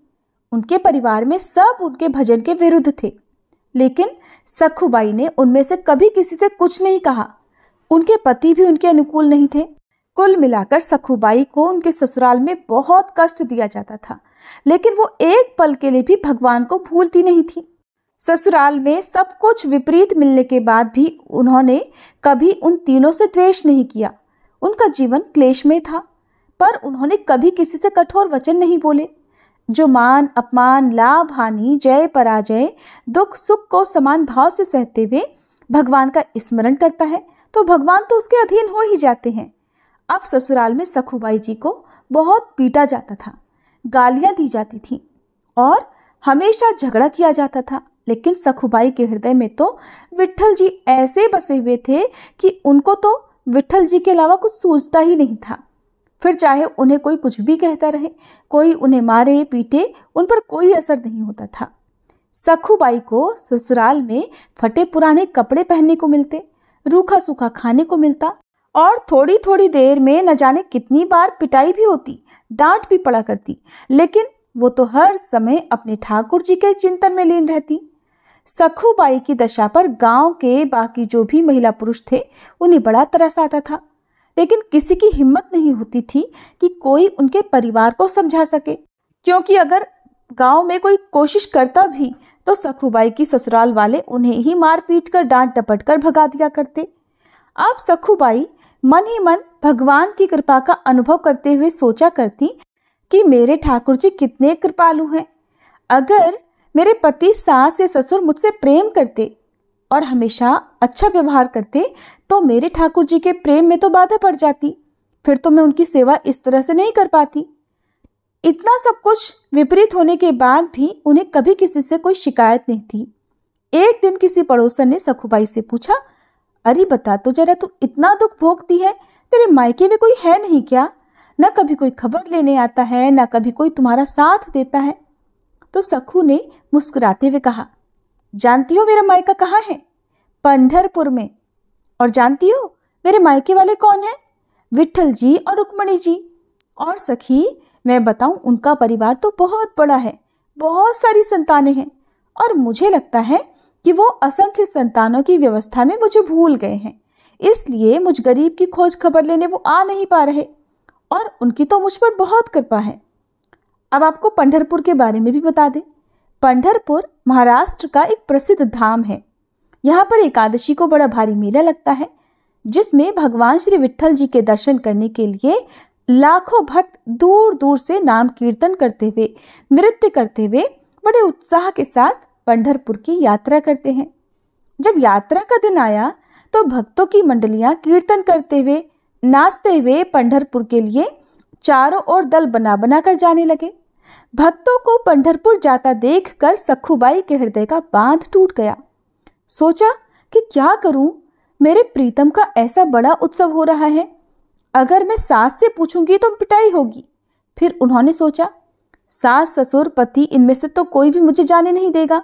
उनके परिवार में सब उनके भजन के विरुद्ध थे, लेकिन सखुबाई ने उनमें से कभी किसी से कुछ नहीं कहा। उनके पति भी उनके अनुकूल नहीं थे। कुल मिलाकर सखुबाई को उनके ससुराल में बहुत कष्ट दिया जाता था, लेकिन वो एक पल के लिए भी भगवान को भूलती नहीं थी। ससुराल में सब कुछ विपरीत मिलने के बाद भी उन्होंने कभी उन तीनों से द्वेष नहीं किया। उनका जीवन क्लेशमय था, पर उन्होंने कभी किसी से कठोर वचन नहीं बोले। जो मान अपमान, लाभ हानि, जय पराजय, दुख सुख को समान भाव से सहते हुए भगवान का स्मरण करता है तो भगवान तो उसके अधीन हो ही जाते हैं। अब ससुराल में सखुबाई जी को बहुत पीटा जाता था, गालियां दी जाती थी और हमेशा झगड़ा किया जाता था। लेकिन सखुबाई के हृदय में तो विट्ठल जी ऐसे बसे हुए थे कि उनको तो विट्ठल जी के अलावा कुछ सूझता ही नहीं था। फिर चाहे उन्हें कोई कुछ भी कहता रहे, कोई उन्हें मारे पीटे, उन पर कोई असर नहीं होता था। सखुबाई को ससुराल में फटे पुराने कपड़े पहनने को मिलते, रूखा सूखा खाने को मिलता और थोड़ी थोड़ी देर में न जाने कितनी बार पिटाई भी होती, डांट भी पड़ा करती। लेकिन वो तो हर समय अपने ठाकुर जी के चिंतन में लीन रहती। सखुबाई की दशा पर गांव के बाकी जो भी महिला पुरुष थे उन्हें बड़ा तरस आता था, लेकिन किसी की हिम्मत नहीं होती थी कि कोई उनके परिवार को समझा सके, क्योंकि अगर गांव में कोई कोशिश करता भी तो सखुबाई की ससुराल वाले उन्हें ही मार पीट कर, डांट डपट कर भगा दिया करते। अब सखुबाई मन ही मन भगवान की कृपा का अनुभव करते हुए सोचा करती कि मेरे ठाकुर जी कितने कृपालु हैं। अगर मेरे पति, सास या ससुर मुझसे प्रेम करते और हमेशा अच्छा व्यवहार करते तो मेरे ठाकुर जी के प्रेम में तो बाधा पड़ जाती, फिर तो मैं उनकी सेवा इस तरह से नहीं कर पाती। इतना सब कुछ विपरीत होने के बाद भी उन्हें कभी किसी से कोई शिकायत नहीं थी। एक दिन किसी पड़ोसन ने सखुबाई से पूछा, अरे बता तो जरा, तू इतना दुख भोगती है, तेरे मायके में कोई है नहीं क्या? न कभी कोई खबर लेने आता है, न कभी कोई तुम्हारा साथ देता है। तो सखू ने मुस्कुराते हुए कहा, जानती हो मेरा मायका कहाँ है? पंढरपुर में। और जानती हो मेरे मायके वाले कौन है? विट्ठल जी और रुक्मणी जी। और सखी मैं बताऊं, उनका परिवार तो बहुत बड़ा है, बहुत सारी संतानें हैं, और मुझे लगता है कि वो असंख्य संतानों की व्यवस्था में मुझे भूल गए हैं, इसलिए मुझ गरीब की खोज खबर लेने वो आ नहीं पा रहे, और उनकी तो मुझ पर बहुत कृपा है। अब आपको पंढरपुर के बारे में भी बता दें। पंढरपुर महाराष्ट्र का एक प्रसिद्ध धाम है। यहाँ पर एकादशी को बड़ा भारी मेला लगता है, जिसमें भगवान श्री विट्ठल जी के दर्शन करने के लिए लाखों भक्त दूर दूर से नाम कीर्तन करते हुए, नृत्य करते हुए बड़े उत्साह के साथ पंढरपुर की यात्रा करते हैं। जब यात्रा का दिन आया तो भक्तों की मंडलियां कीर्तन करते हुए, नाचते हुए पंढरपुर के लिए चारों ओर दल बना बना कर जाने लगे। भक्तों को पंढरपुर जाता देखकर सखूबाई के हृदय का बांध टूट गया। सोचा कि क्या करूं, मेरे प्रीतम का ऐसा बड़ा उत्सव हो रहा है, अगर मैं सास से पूछूंगी तो पिटाई होगी। फिर उन्होंने सोचा, सास ससुर पति इनमें से तो कोई भी मुझे जाने नहीं देगा।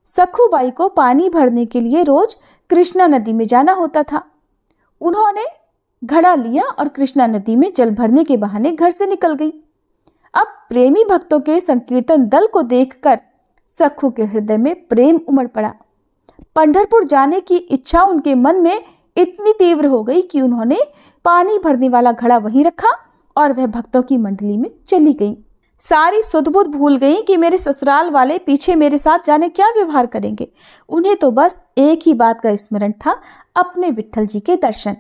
सखूबाई को पानी भरने के लिए रोज कृष्णा नदी में जाना होता था। उन्होंने घड़ा लिया और कृष्णा नदी में जल भरने के बहाने घर से निकल गई। अब प्रेमी भक्तों के संकीर्तन दल को देखकर सखू के हृदय में प्रेम उमड़ पड़ा। पंढरपुर जाने की इच्छा उनके मन में इतनी तीव्र हो गई कि उन्होंने पानी भरने वाला घड़ा वहीं रखा और वह भक्तों की मंडली में चली गई। सारी सुध-बुध भूल गई कि मेरे ससुराल वाले पीछे मेरे साथ जाने क्या व्यवहार करेंगे। उन्हें तो बस एक ही बात का स्मरण था, अपने विट्ठल जी के दर्शन।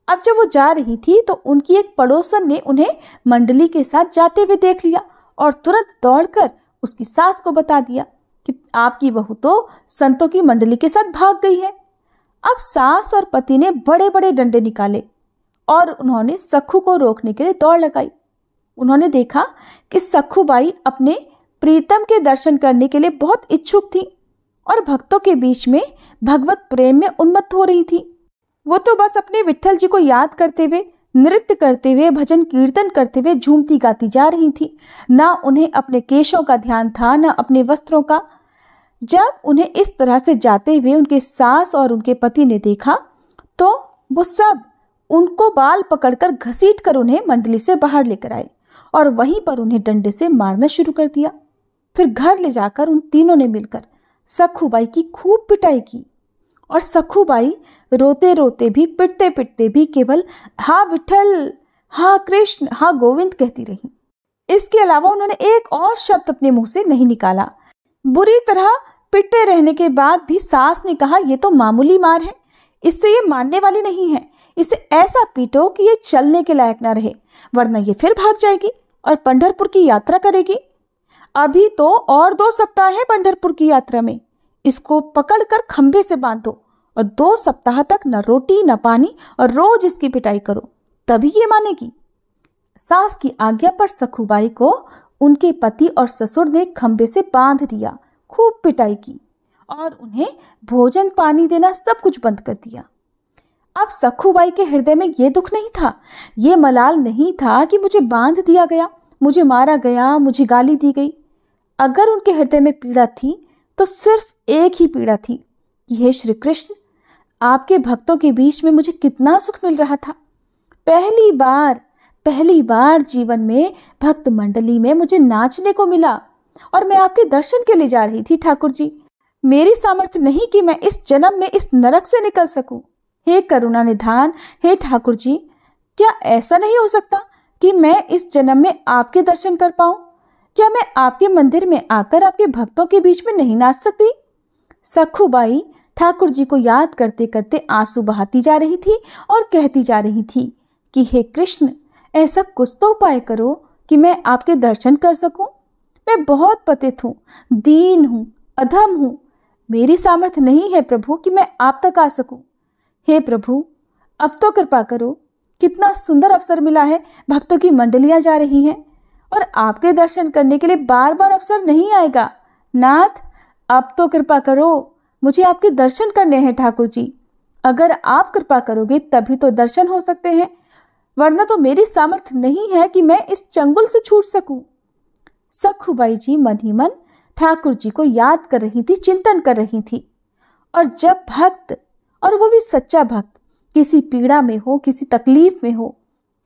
अब जब वो जा रही थी तो उनकी एक पड़ोसन ने उन्हें मंडली के साथ जाते हुए देख लिया और तुरंत दौड़कर उसकी सास को बता दिया कि आपकी बहू तो संतों की मंडली के साथ भाग गई है। अब सास और पति ने बड़े बड़े डंडे निकाले और उन्होंने सखू को रोकने के लिए दौड़ लगाई। उन्होंने देखा कि सखूबाई अपने प्रीतम के दर्शन करने के लिए बहुत इच्छुक थी और भक्तों के बीच में भगवत प्रेम में उन्मत्त हो रही थी। वो तो बस अपने विट्ठल जी को याद करते हुए, नृत्य करते हुए, भजन कीर्तन करते हुए झूमती गाती जा रही थी। ना उन्हें अपने केशों का ध्यान था, ना अपने वस्त्रों का। जब उन्हें इस तरह से जाते हुए उनके सास और उनके पति ने देखा तो वो सब उनको बाल पकड़कर घसीट कर उन्हें मंडली से बाहर लेकर आए और वहीं पर उन्हें डंडे से मारना शुरू कर दिया। फिर घर ले जाकर उन तीनों ने मिलकर सखूबाई की खूब पिटाई की और सखूबाई रोते रोते भी, पिटते पिटते भी केवल हाँ विट्ठल, हाँ कृष्ण, हाँ गोविंद कहती रही। इसके अलावा उन्होंने एक और शब्द अपने मुंह से नहीं निकाला। बुरी तरह पिटते रहने के बाद भी सास ने कहा, ये तो मामूली मार है, इससे ये मानने वाली नहीं है, इसे ऐसा पीटो कि ये चलने के लायक ना रहे, वरना ये फिर भाग जाएगी और पंढरपुर की यात्रा करेगी। अभी तो और 2 सप्ताह है पंढरपुर की यात्रा में, इसको पकड़कर खंभे से बांध दो और 2 सप्ताह तक न रोटी न पानी और रोज इसकी पिटाई करो, तभी ये मानेगी। सास की आज्ञा पर सखूबाई को उनके पति और ससुर ने खंभे से बांध दिया, खूब पिटाई की और उन्हें भोजन पानी देना सब कुछ बंद कर दिया। अब सखूबाई के हृदय में ये दुख नहीं था, ये मलाल नहीं था कि मुझे बांध दिया गया, मुझे मारा गया, मुझे गाली दी गई। अगर उनके हृदय में पीड़ा थी तो सिर्फ एक ही पीड़ा थी कि हे श्री कृष्ण, आपके भक्तों के बीच में मुझे कितना सुख मिल रहा था। पहली बार जीवन में भक्त मंडली में मुझे नाचने को मिला और मैं आपके दर्शन के लिए जा रही थी। ठाकुर जी, मेरी सामर्थ्य नहीं कि मैं इस जन्म में इस नरक से निकल सकूं। हे करुणा निधान, हे ठाकुर जी, क्या ऐसा नहीं हो सकता कि मैं इस जन्म में आपके दर्शन कर पाऊं? क्या मैं आपके मंदिर में आकर आपके भक्तों के बीच में नहीं नाच सकती? सखूबाई ठाकुर जी को याद करते करते आंसू बहाती जा रही थी और कहती जा रही थी कि हे कृष्ण, ऐसा कुछ तो उपाय करो कि मैं आपके दर्शन कर सकूं। मैं बहुत पतित हूँ, दीन हूँ, अधम हूँ, मेरी सामर्थ्य नहीं है प्रभु कि मैं आप तक आ सकूं। हे प्रभु, अब तो कृपा करो। कितना सुंदर अवसर मिला है, भक्तों की मंडलियां जा रही हैं और आपके दर्शन करने के लिए बार बार अवसर नहीं आएगा। नाथ, अब तो कृपा करो, मुझे आपके दर्शन करने हैं ठाकुर जी। अगर आप कृपा करोगे तभी तो दर्शन हो सकते हैं, वरना तो मेरी सामर्थ्य नहीं है कि मैं इस चंगुल से छूट सकूं। सखुबाई जी मन ही मन ठाकुर जी को याद कर रही थी, चिंतन कर रही थी। और जब भक्त, और वो भी सच्चा भक्त, किसी पीड़ा में हो, किसी तकलीफ में हो,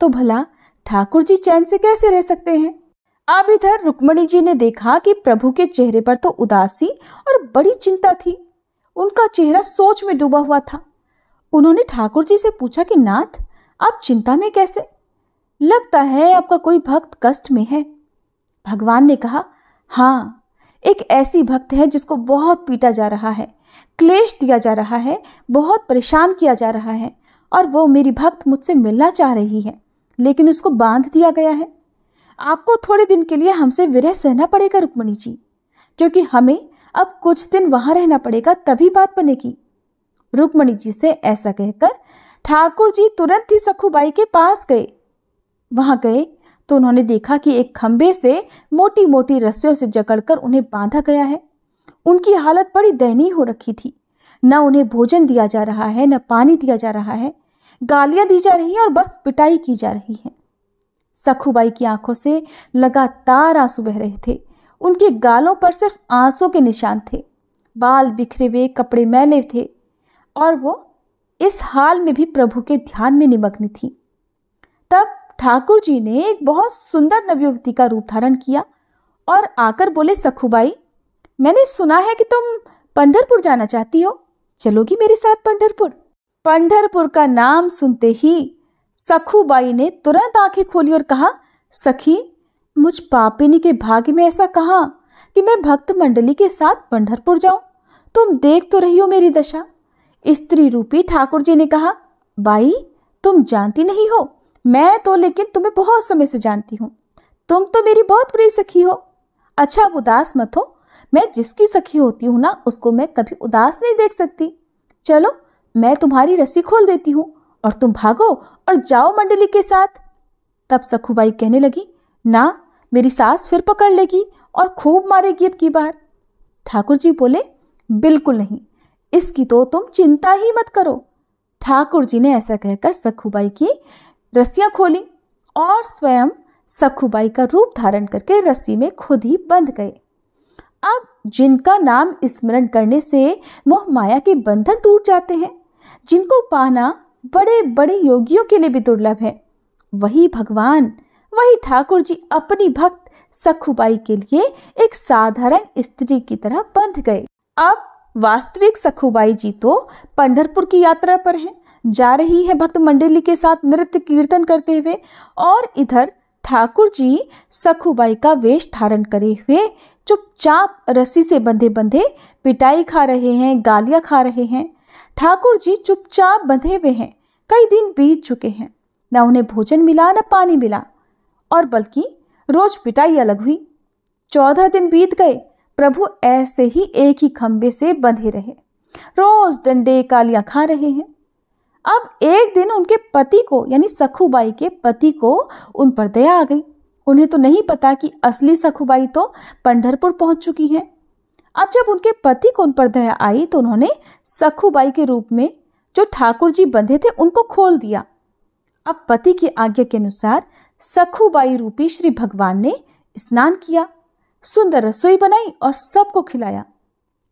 तो भला ठाकुर जी चैन से कैसे रह सकते हैं। अब इधर रुक्मणी जी ने देखा कि प्रभु के चेहरे पर तो उदासी और बड़ी चिंता थी। उनका चेहरा सोच में डूबा हुआ था। उन्होंने ठाकुर जी से पूछा कि नाथ, आप चिंता में कैसे? लगता है आपका कोई भक्त कष्ट में है। भगवान ने कहा, हाँ, एक ऐसी भक्त है जिसको बहुत पीटा जा रहा है, क्लेश दिया जा रहा है, बहुत परेशान किया जा रहा है, और वो मेरी भक्त मुझसे मिलना चाह रही है, लेकिन उसको बांध दिया गया है। आपको थोड़े दिन के लिए हमसे विरह सहना पड़ेगा रुक्मणी जी, क्योंकि हमें अब कुछ दिन वहां रहना पड़ेगा, तभी बात बनेगी। रुक्मणी जी से ऐसा कहकर ठाकुर जी तुरंत ही सखुबाई के पास गए। वहां गए तो उन्होंने देखा कि एक खंबे से मोटी मोटी रस्सियों से जकड़कर उन्हें बांधा गया है। उनकी हालत बड़ी दयनीय हो रखी थी। न उन्हें भोजन दिया जा रहा है, न पानी दिया जा रहा है, गालियां दी जा रही हैं और बस पिटाई की जा रही है। सखुबाई की आंखों से लगातार आंसू बह रहे थे। उनके गालों पर सिर्फ आंसू के निशान थे। बाल बिखरे हुए, कपड़े मैले थे, और वो इस हाल में भी प्रभु के ध्यान में निमग्न थी। तब ठाकुर जी ने एक बहुत सुंदर नवयुवती का रूप धारण किया और आकर बोले, सखुबाई, मैंने सुना है कि तुम पंढरपुर जाना चाहती हो, चलोगी मेरे साथ पंढरपुर? पंढरपुर का नाम सुनते ही सखुबाई ने तुरंत आंखें खोली और कहा, सखी, मुझ पापिनी के भाग्य में ऐसा कहा कि मैं भक्त मंडली के साथ पंढरपुर जाऊं? तुम देख तो रही हो मेरी दशा। स्त्री रूपी ठाकुर जी ने कहा, बाई, तुम जानती नहीं हो, मैं तो लेकिन तुम्हें बहुत समय से जानती हूँ। तुम तो मेरी बहुत प्रिय सखी हो। अच्छा, अब उदास मत हो। मैं जिसकी सखी होती हूँ ना, उसको मैं कभी उदास नहीं देख सकती। चलो, मैं तुम्हारी रस्सी खोल देती हूँ और तुम भागो और जाओ मंडली के साथ। तब सखुबाई कहने लगी, ना, मेरी सास फिर पकड़ लेगी और खूब मारेगी अब की बार। ठाकुर जी बोले, बिल्कुल नहीं, इसकी तो तुम चिंता ही मत करो। ठाकुर जी ने ऐसा कहकर सखुबाई की रस्सियां खोली और स्वयं सखुबाई का रूप धारण करके रस्सी में खुद ही बंध गए। अब जिनका नाम स्मरण करने से मोह माया के बंधन टूट जाते हैं, जिनको पाना बड़े बड़े योगियों के लिए भी दुर्लभ है, वही भगवान, वही ठाकुर जी अपनी भक्त सखुबाई के लिए एक साधारण स्त्री की तरह बंध गए। अब वास्तविक सखुबाई जी तो पंढरपुर की यात्रा पर हैं, जा रही है भक्त मंडली के साथ नृत्य कीर्तन करते हुए, और इधर ठाकुर जी सखुबाई का वेश धारण करे हुए चुपचाप रस्सी से बंधे बंधे पिटाई खा रहे हैं, गालियां खा रहे हैं। ठाकुर जी चुपचाप बंधे हुए हैं। कई दिन बीत चुके हैं, न उन्हें भोजन मिला न पानी मिला, और बल्कि रोज पिटाई अलग हुई। 14 दिन बीत गए, प्रभु ऐसे ही एक ही खंबे से बंधे रहे, रोज डंडे गालियां खा रहे हैं। अब एक दिन उनके पति को, यानी सखुबाई के पति को, उन पर दया आ गई। उन्हें तो नहीं पता कि असली सखुबाई तो पंढरपुर पहुंच चुकी हैं। अब जब उनके पति को उन पर दया आई तो उन्होंने सखुबाई के रूप में जो ठाकुर जी बंधे थे उनको खोल दिया। अब पति की आज्ञा के अनुसार सखुबाई रूपी श्री भगवान ने स्नान किया, सुंदर रसोई बनाई और सबको खिलाया।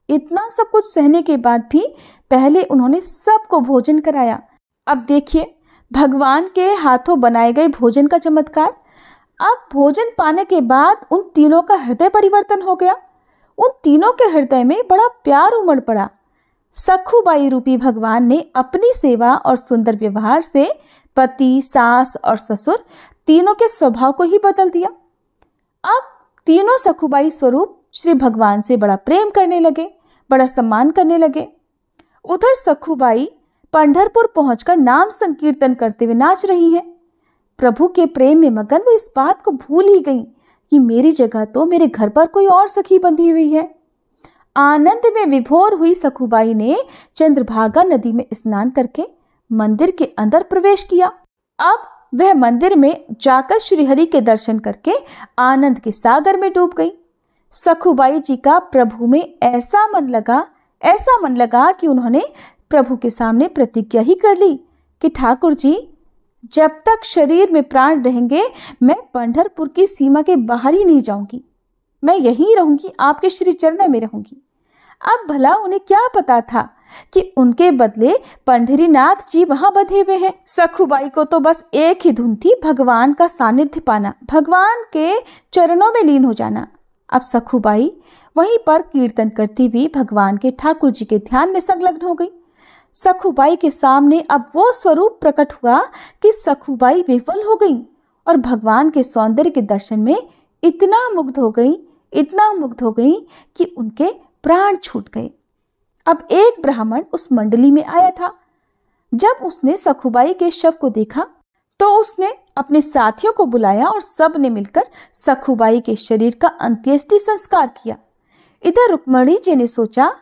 इतना सब कुछ सहने के बाद भी पहले उन्होंने सबको भोजन कराया। अब देखिए भगवान के हाथों बनाए गए भोजन का चमत्कार। अब भोजन पाने के बाद उन तीनों का हृदय परिवर्तन हो गया। उन तीनों के हृदय में बड़ा प्यार उमड़ पड़ा। सखुबाई रूपी भगवान ने अपनी सेवा और सुंदर व्यवहार से पति, सास और ससुर तीनों के स्वभाव को ही बदल दिया। अब तीनों सखुबाई स्वरूप श्री भगवान से बड़ा प्रेम करने लगे, बड़ा सम्मान करने लगे। उधर सखुबाई पंढरपुर पहुंचकर नाम संकीर्तन करते हुए नाच रही हैं। प्रभु के प्रेम में मगन वो इस बात को भूल ही गई कि मेरी जगह तो मेरे घर पर कोई और सखी बंधी हुई है। आनंद में विभोर हुई सखुबाई ने चंद्रभागा नदी में स्नान करके मंदिर के अंदर प्रवेश किया। अब वह मंदिर में जाकर श्रीहरि के दर्शन करके आनंद के सागर में डूब गई। सखुबाई जी का प्रभु में ऐसा मन लगा कि उन्होंने प्रभु के सामने प्रतिज्ञा ही कर ली कि ठाकुर जी, जब तक शरीर में प्राण रहेंगे मैं पंढरपुर की सीमा के बाहर ही नहीं जाऊंगी। मैं यहीं रहूंगी, आपके श्री चरणों में रहूंगी। अब भला उन्हें क्या पता था कि उनके बदले पंढरीनाथ जी वहां बंधे हुए हैं। सखुबाई को तो बस एक ही धुन थी, भगवान का सानिध्य पाना, भगवान के चरणों में लीन हो जाना। अब सखुबाई वहीं पर कीर्तन करती हुई भगवान के ठाकुर जी के ध्यान में संलग्न हो गई। सखुबाई के सामने अब वो स्वरूप प्रकट हुआ कि सखुबाई विह्वल हो गई और भगवान के सौंदर्य के दर्शन में इतना मुग्ध हो गई कि उनके प्राण छूट गए। अब एक ब्राह्मण उस मंडली में आया था। जब उसने सखुबाई के शव को देखा तो उसने अपने साथियों को बुलाया और सब ने मिलकर सखुबाई के शरीर का अंत्येष्टि संस्कार किया। इधर रुक्मणी जी ने सोचा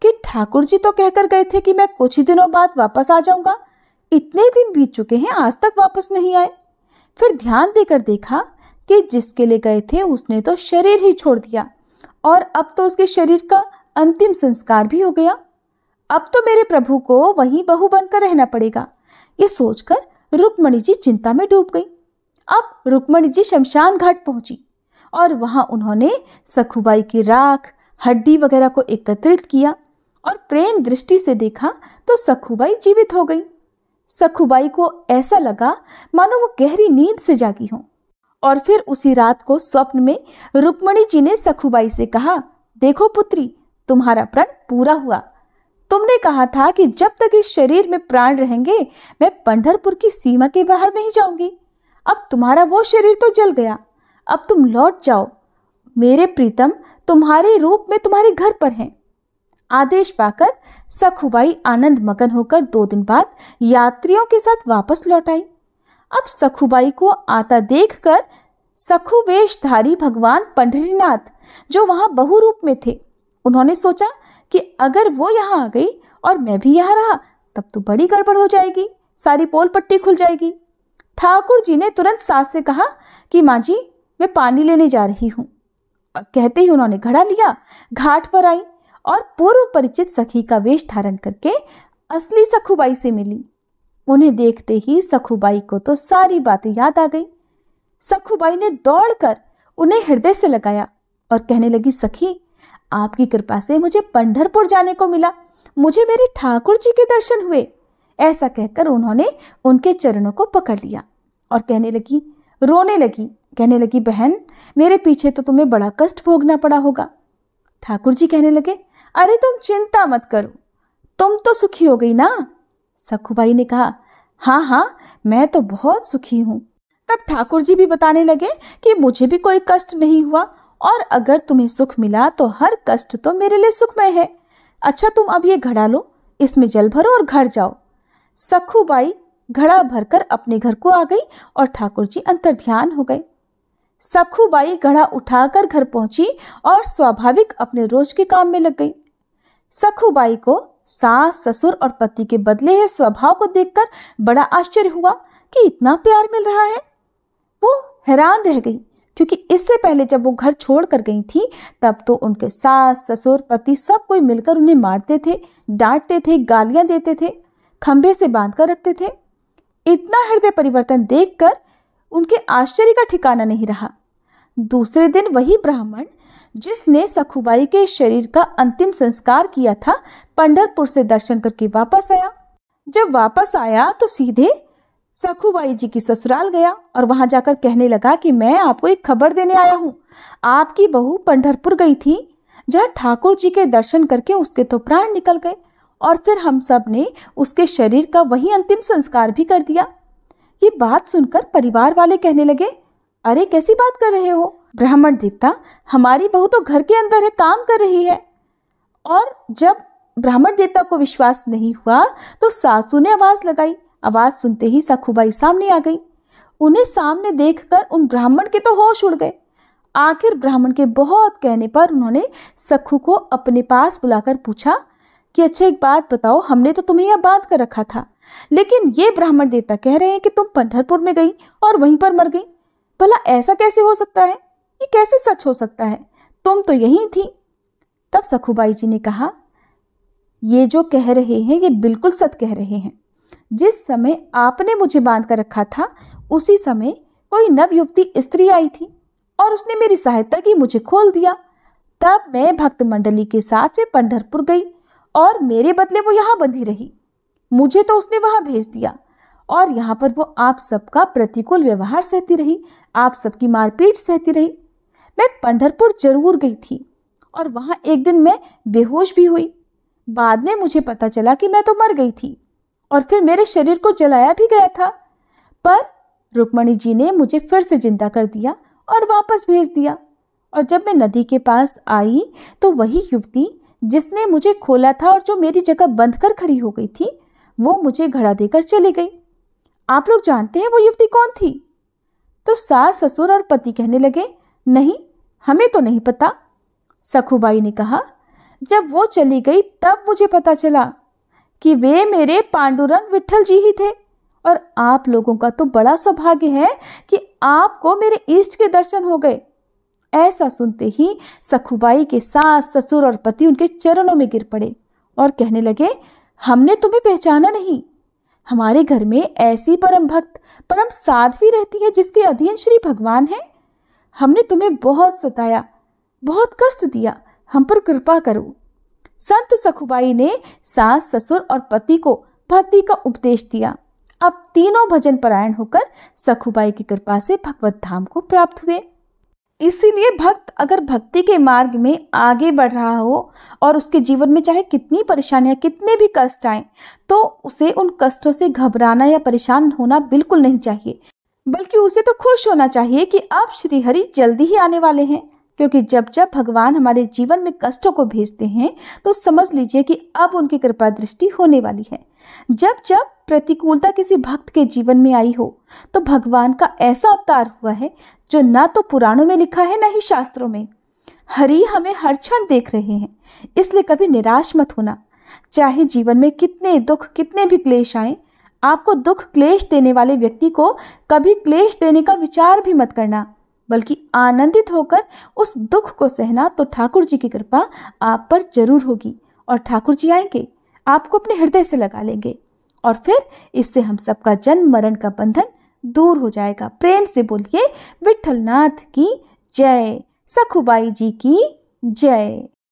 कि ठाकुर जी तो कहकर गए थे कि मैं कुछ ही दिनों बाद वापस आ जाऊंगा, इतने दिन बीत चुके हैं, आज तक वापस नहीं आए। फिर ध्यान देकर देखा कि जिसके लिए गए थे उसने तो शरीर ही छोड़ दिया और अब तो उसके शरीर का अंतिम संस्कार भी हो गया। अब तो मेरे प्रभु को वहीं बहू बनकर रहना पड़ेगा। ये सोचकर रुक्मणी जी चिंता में डूब गई। अब रुक्मणी जी शमशान घाट पहुंची और वहां उन्होंने सखुबाई की राख, हड्डी वगैरह को एकत्रित किया और प्रेम दृष्टि से देखा तो सखुबाई जीवित हो गई। सखुबाई को ऐसा लगा मानो वो गहरी नींद से जागी हो। और फिर उसी रात को स्वप्न में रुक्मणी जी ने सखुबाई से कहा, देखो पुत्री, तुम्हारा प्रण पूरा हुआ। तुमने कहा था कि जब तक इस शरीर में प्राण रहेंगे मैं पंढरपुर की सीमा के बाहर नहीं जाऊंगी। अब तुम्हारा वो शरीर तो जल गया, अब तुम लौट जाओ। मेरे प्रीतम तुम्हारे रूप में तुम्हारे घर पर हैं। आदेश पाकर सखुबाई आनंद मगन होकर 2 दिन बाद यात्रियों के साथ वापस लौट आई। अब सखुबाई को आता देखकर सखु वेशधारी भगवान पंढरीनाथ जो वहां बहु रूप में थे, उन्होंने सोचा कि अगर वो यहाँ आ गई और मैं भी यहाँ रहा तब तो बड़ी गड़बड़ हो जाएगी, सारी पोल पट्टी खुल जाएगी। ठाकुर जी ने तुरंत सास से कहा कि माँ जी मैं पानी लेने जा रही हूँ। कहते ही उन्होंने घड़ा लिया, घाट पर आई और पूर्व परिचित सखी का वेश धारण करके असली सखुबाई से मिली। उन्हें देखते ही सखुबाई को तो सारी बातें याद आ गई। सखुबाई ने दौड़कर उन्हें हृदय से लगाया और कहने लगी, सखी, आपकी कृपा से मुझे पंढरपुर जाने को मिला, मुझे मेरे ठाकुर जी के दर्शन हुए। ऐसा कहकर उन्होंने उनके चरणों को पकड़ लिया और रोने लगी, कहने लगी, बहन, मेरे पीछे तो तुम्हें बड़ा कष्ट भोगना पड़ा होगा। ठाकुर जी कहने लगे, अरे तुम चिंता मत करो, तुम तो सुखी हो गई ना। सखुबाई ने कहा, हाँ हाँ, मैं तो बहुत सुखी हूँ। तब ठाकुर जी भी बताने लगे कि मुझे भी कोई कष्ट नहीं हुआ और अगर तुम्हें सुख मिला तो हर कष्ट तो मेरे लिए सुखमय है। अच्छा, तुम अब ये घड़ा लो, इसमें जल भरो और घर जाओ। सखुबाई घड़ा भरकर अपने घर को आ गई और ठाकुर जी अंतर्ध्यान हो गए। सखुबाई घड़ा उठाकर घर पहुंची और स्वाभाविक अपने रोज के काम में लग गई। सखुबाई को सास, ससुर और पति के बदले हुए स्वभाव को देखकर बड़ा आश्चर्य हुआ कि इतना प्यार मिल रहा है। वो हैरान रह गई क्योंकि इससे पहले जब वो घर छोड़ कर गई थी तब तो उनके सास, ससुर, पति सब कोई मिलकर उन्हें मारते थे, डांटते थे, गालियां देते थे, खंभे से बांध कर रखते थे। इतना हृदय परिवर्तन देखकर उनके आश्चर्य का ठिकाना नहीं रहा। दूसरे दिन वही ब्राह्मण जिसने सखुबाई के शरीर का अंतिम संस्कार किया था पंढरपुर से दर्शन करके वापस आया। जब वापस आया तो सीधे सखुबाई जी की ससुराल गया और वहां जाकर कहने लगा कि मैं आपको एक खबर देने आया हूँ। आपकी बहू पंढरपुर गई थी, जहाँ ठाकुर जी के दर्शन करके उसके तो प्राण निकल गए और फिर हम सब ने उसके शरीर का वही अंतिम संस्कार भी कर दिया। ये बात सुनकर परिवार वाले कहने लगे, अरे कैसी बात कर रहे हो ब्राह्मण देवता, हमारी बहू तो घर के अंदर है, काम कर रही है। और जब ब्राह्मण देवता को विश्वास नहीं हुआ तो सासू ने आवाज लगाई। आवाज सुनते ही सखुबाई सामने आ गई। उन्हें सामने देखकर उन ब्राह्मण के तो होश उड़ गए। आखिर ब्राह्मण के बहुत कहने पर उन्होंने सखु को अपने पास बुलाकर पूछा कि अच्छा एक बात बताओ, हमने तो तुम्हें यहाँ बांध कर रखा था, लेकिन ये ब्राह्मण देवता कह रहे हैं कि तुम पंढरपुर में गई और वहीं पर मर गई। भला ऐसा कैसे हो सकता है? ये कैसे सच हो सकता है? तुम तो यहीं थी। तब सखुबाई जी ने कहा ये जो कह रहे हैं ये बिल्कुल सच कह रहे हैं। जिस समय आपने मुझे बांध कर रखा था उसी समय कोई नवयुवती स्त्री आई थी और उसने मेरी सहायता की, मुझे खोल दिया। तब मैं भक्त मंडली के साथ में पंढरपुर गई और मेरे बदले वो यहाँ बंधी रही। मुझे तो उसने वहां भेज दिया और यहाँ पर वो आप सबका प्रतिकूल व्यवहार सहती रही, आप सबकी मारपीट सहती रही। मैं पंढरपुर जरूर गई थी और वहां एक दिन मैं बेहोश भी हुई। बाद में मुझे पता चला कि मैं तो मर गई थी और फिर मेरे शरीर को जलाया भी गया था, पर रुक्मणी जी ने मुझे फिर से जिंदा कर दिया और वापस भेज दिया। और जब मैं नदी के पास आई तो वही युवती जिसने मुझे खोला था और जो मेरी जगह बंद कर खड़ी हो गई थी, वो मुझे घड़ा देकर चली गई। आप लोग जानते हैं वो युवती कौन थी? तो सास ससुर और पति कहने लगे, नहीं, हमें तो नहीं पता। सखुबाई ने कहा, जब वो चली गई तब मुझे पता चला कि वे मेरे पांडुरंग विट्ठल जी ही थे। और आप लोगों का तो बड़ा सौभाग्य है कि आपको मेरे इष्ट के दर्शन हो गए। ऐसा सुनते ही सखुबाई के सास ससुर और पति उनके चरणों में गिर पड़े और कहने लगे, हमने तुम्हें पहचाना नहीं। हमारे घर में ऐसी परम भक्त परम साध्वी रहती है जिसके अधीन श्री भगवान है। हमने तुम्हें बहुत सताया, बहुत कष्ट दिया, हम पर कृपा करो। संत सखुबाई ने सास ससुर और पति को भक्ति का उपदेश दिया। अब तीनों भजन परायण होकर सखुबाई की कृपा से भगवत धाम को प्राप्त हुए। इसीलिए भक्त अगर भक्ति के मार्ग में आगे बढ़ रहा हो और उसके जीवन में चाहे कितनी परेशानियां, कितने भी कष्ट आए, तो उसे उन कष्टों से घबराना या परेशान होना बिल्कुल नहीं चाहिए, बल्कि उसे तो खुश होना चाहिए कि अब श्री हरि जल्दी ही आने वाले हैं। क्योंकि जब जब भगवान हमारे जीवन में कष्टों को भेजते हैं तो समझ लीजिए कि अब उनकी कृपा दृष्टि होने वाली है। जब जब प्रतिकूलता किसी भक्त के जीवन में आई हो तो भगवान का ऐसा अवतार हुआ है जो ना तो पुराणों में लिखा है, ना ही शास्त्रों में। हरि हमें हर क्षण देख रहे हैं, इसलिए कभी निराश मत होना। चाहे जीवन में कितने दुख, कितने भी क्लेश आए, आपको दुख क्लेश देने वाले व्यक्ति को कभी क्लेश देने का विचार भी मत करना, बल्कि आनंदित होकर उस दुख को सहना। तो ठाकुर जी की कृपा आप पर जरूर होगी और ठाकुर जी आएंगे, आपको अपने हृदय से लगा लेंगे और फिर इससे हम सबका जन्म मरण का बंधन दूर हो जाएगा। प्रेम से बोलिए विट्ठलनाथ की जय, सखुबाई जी की जय।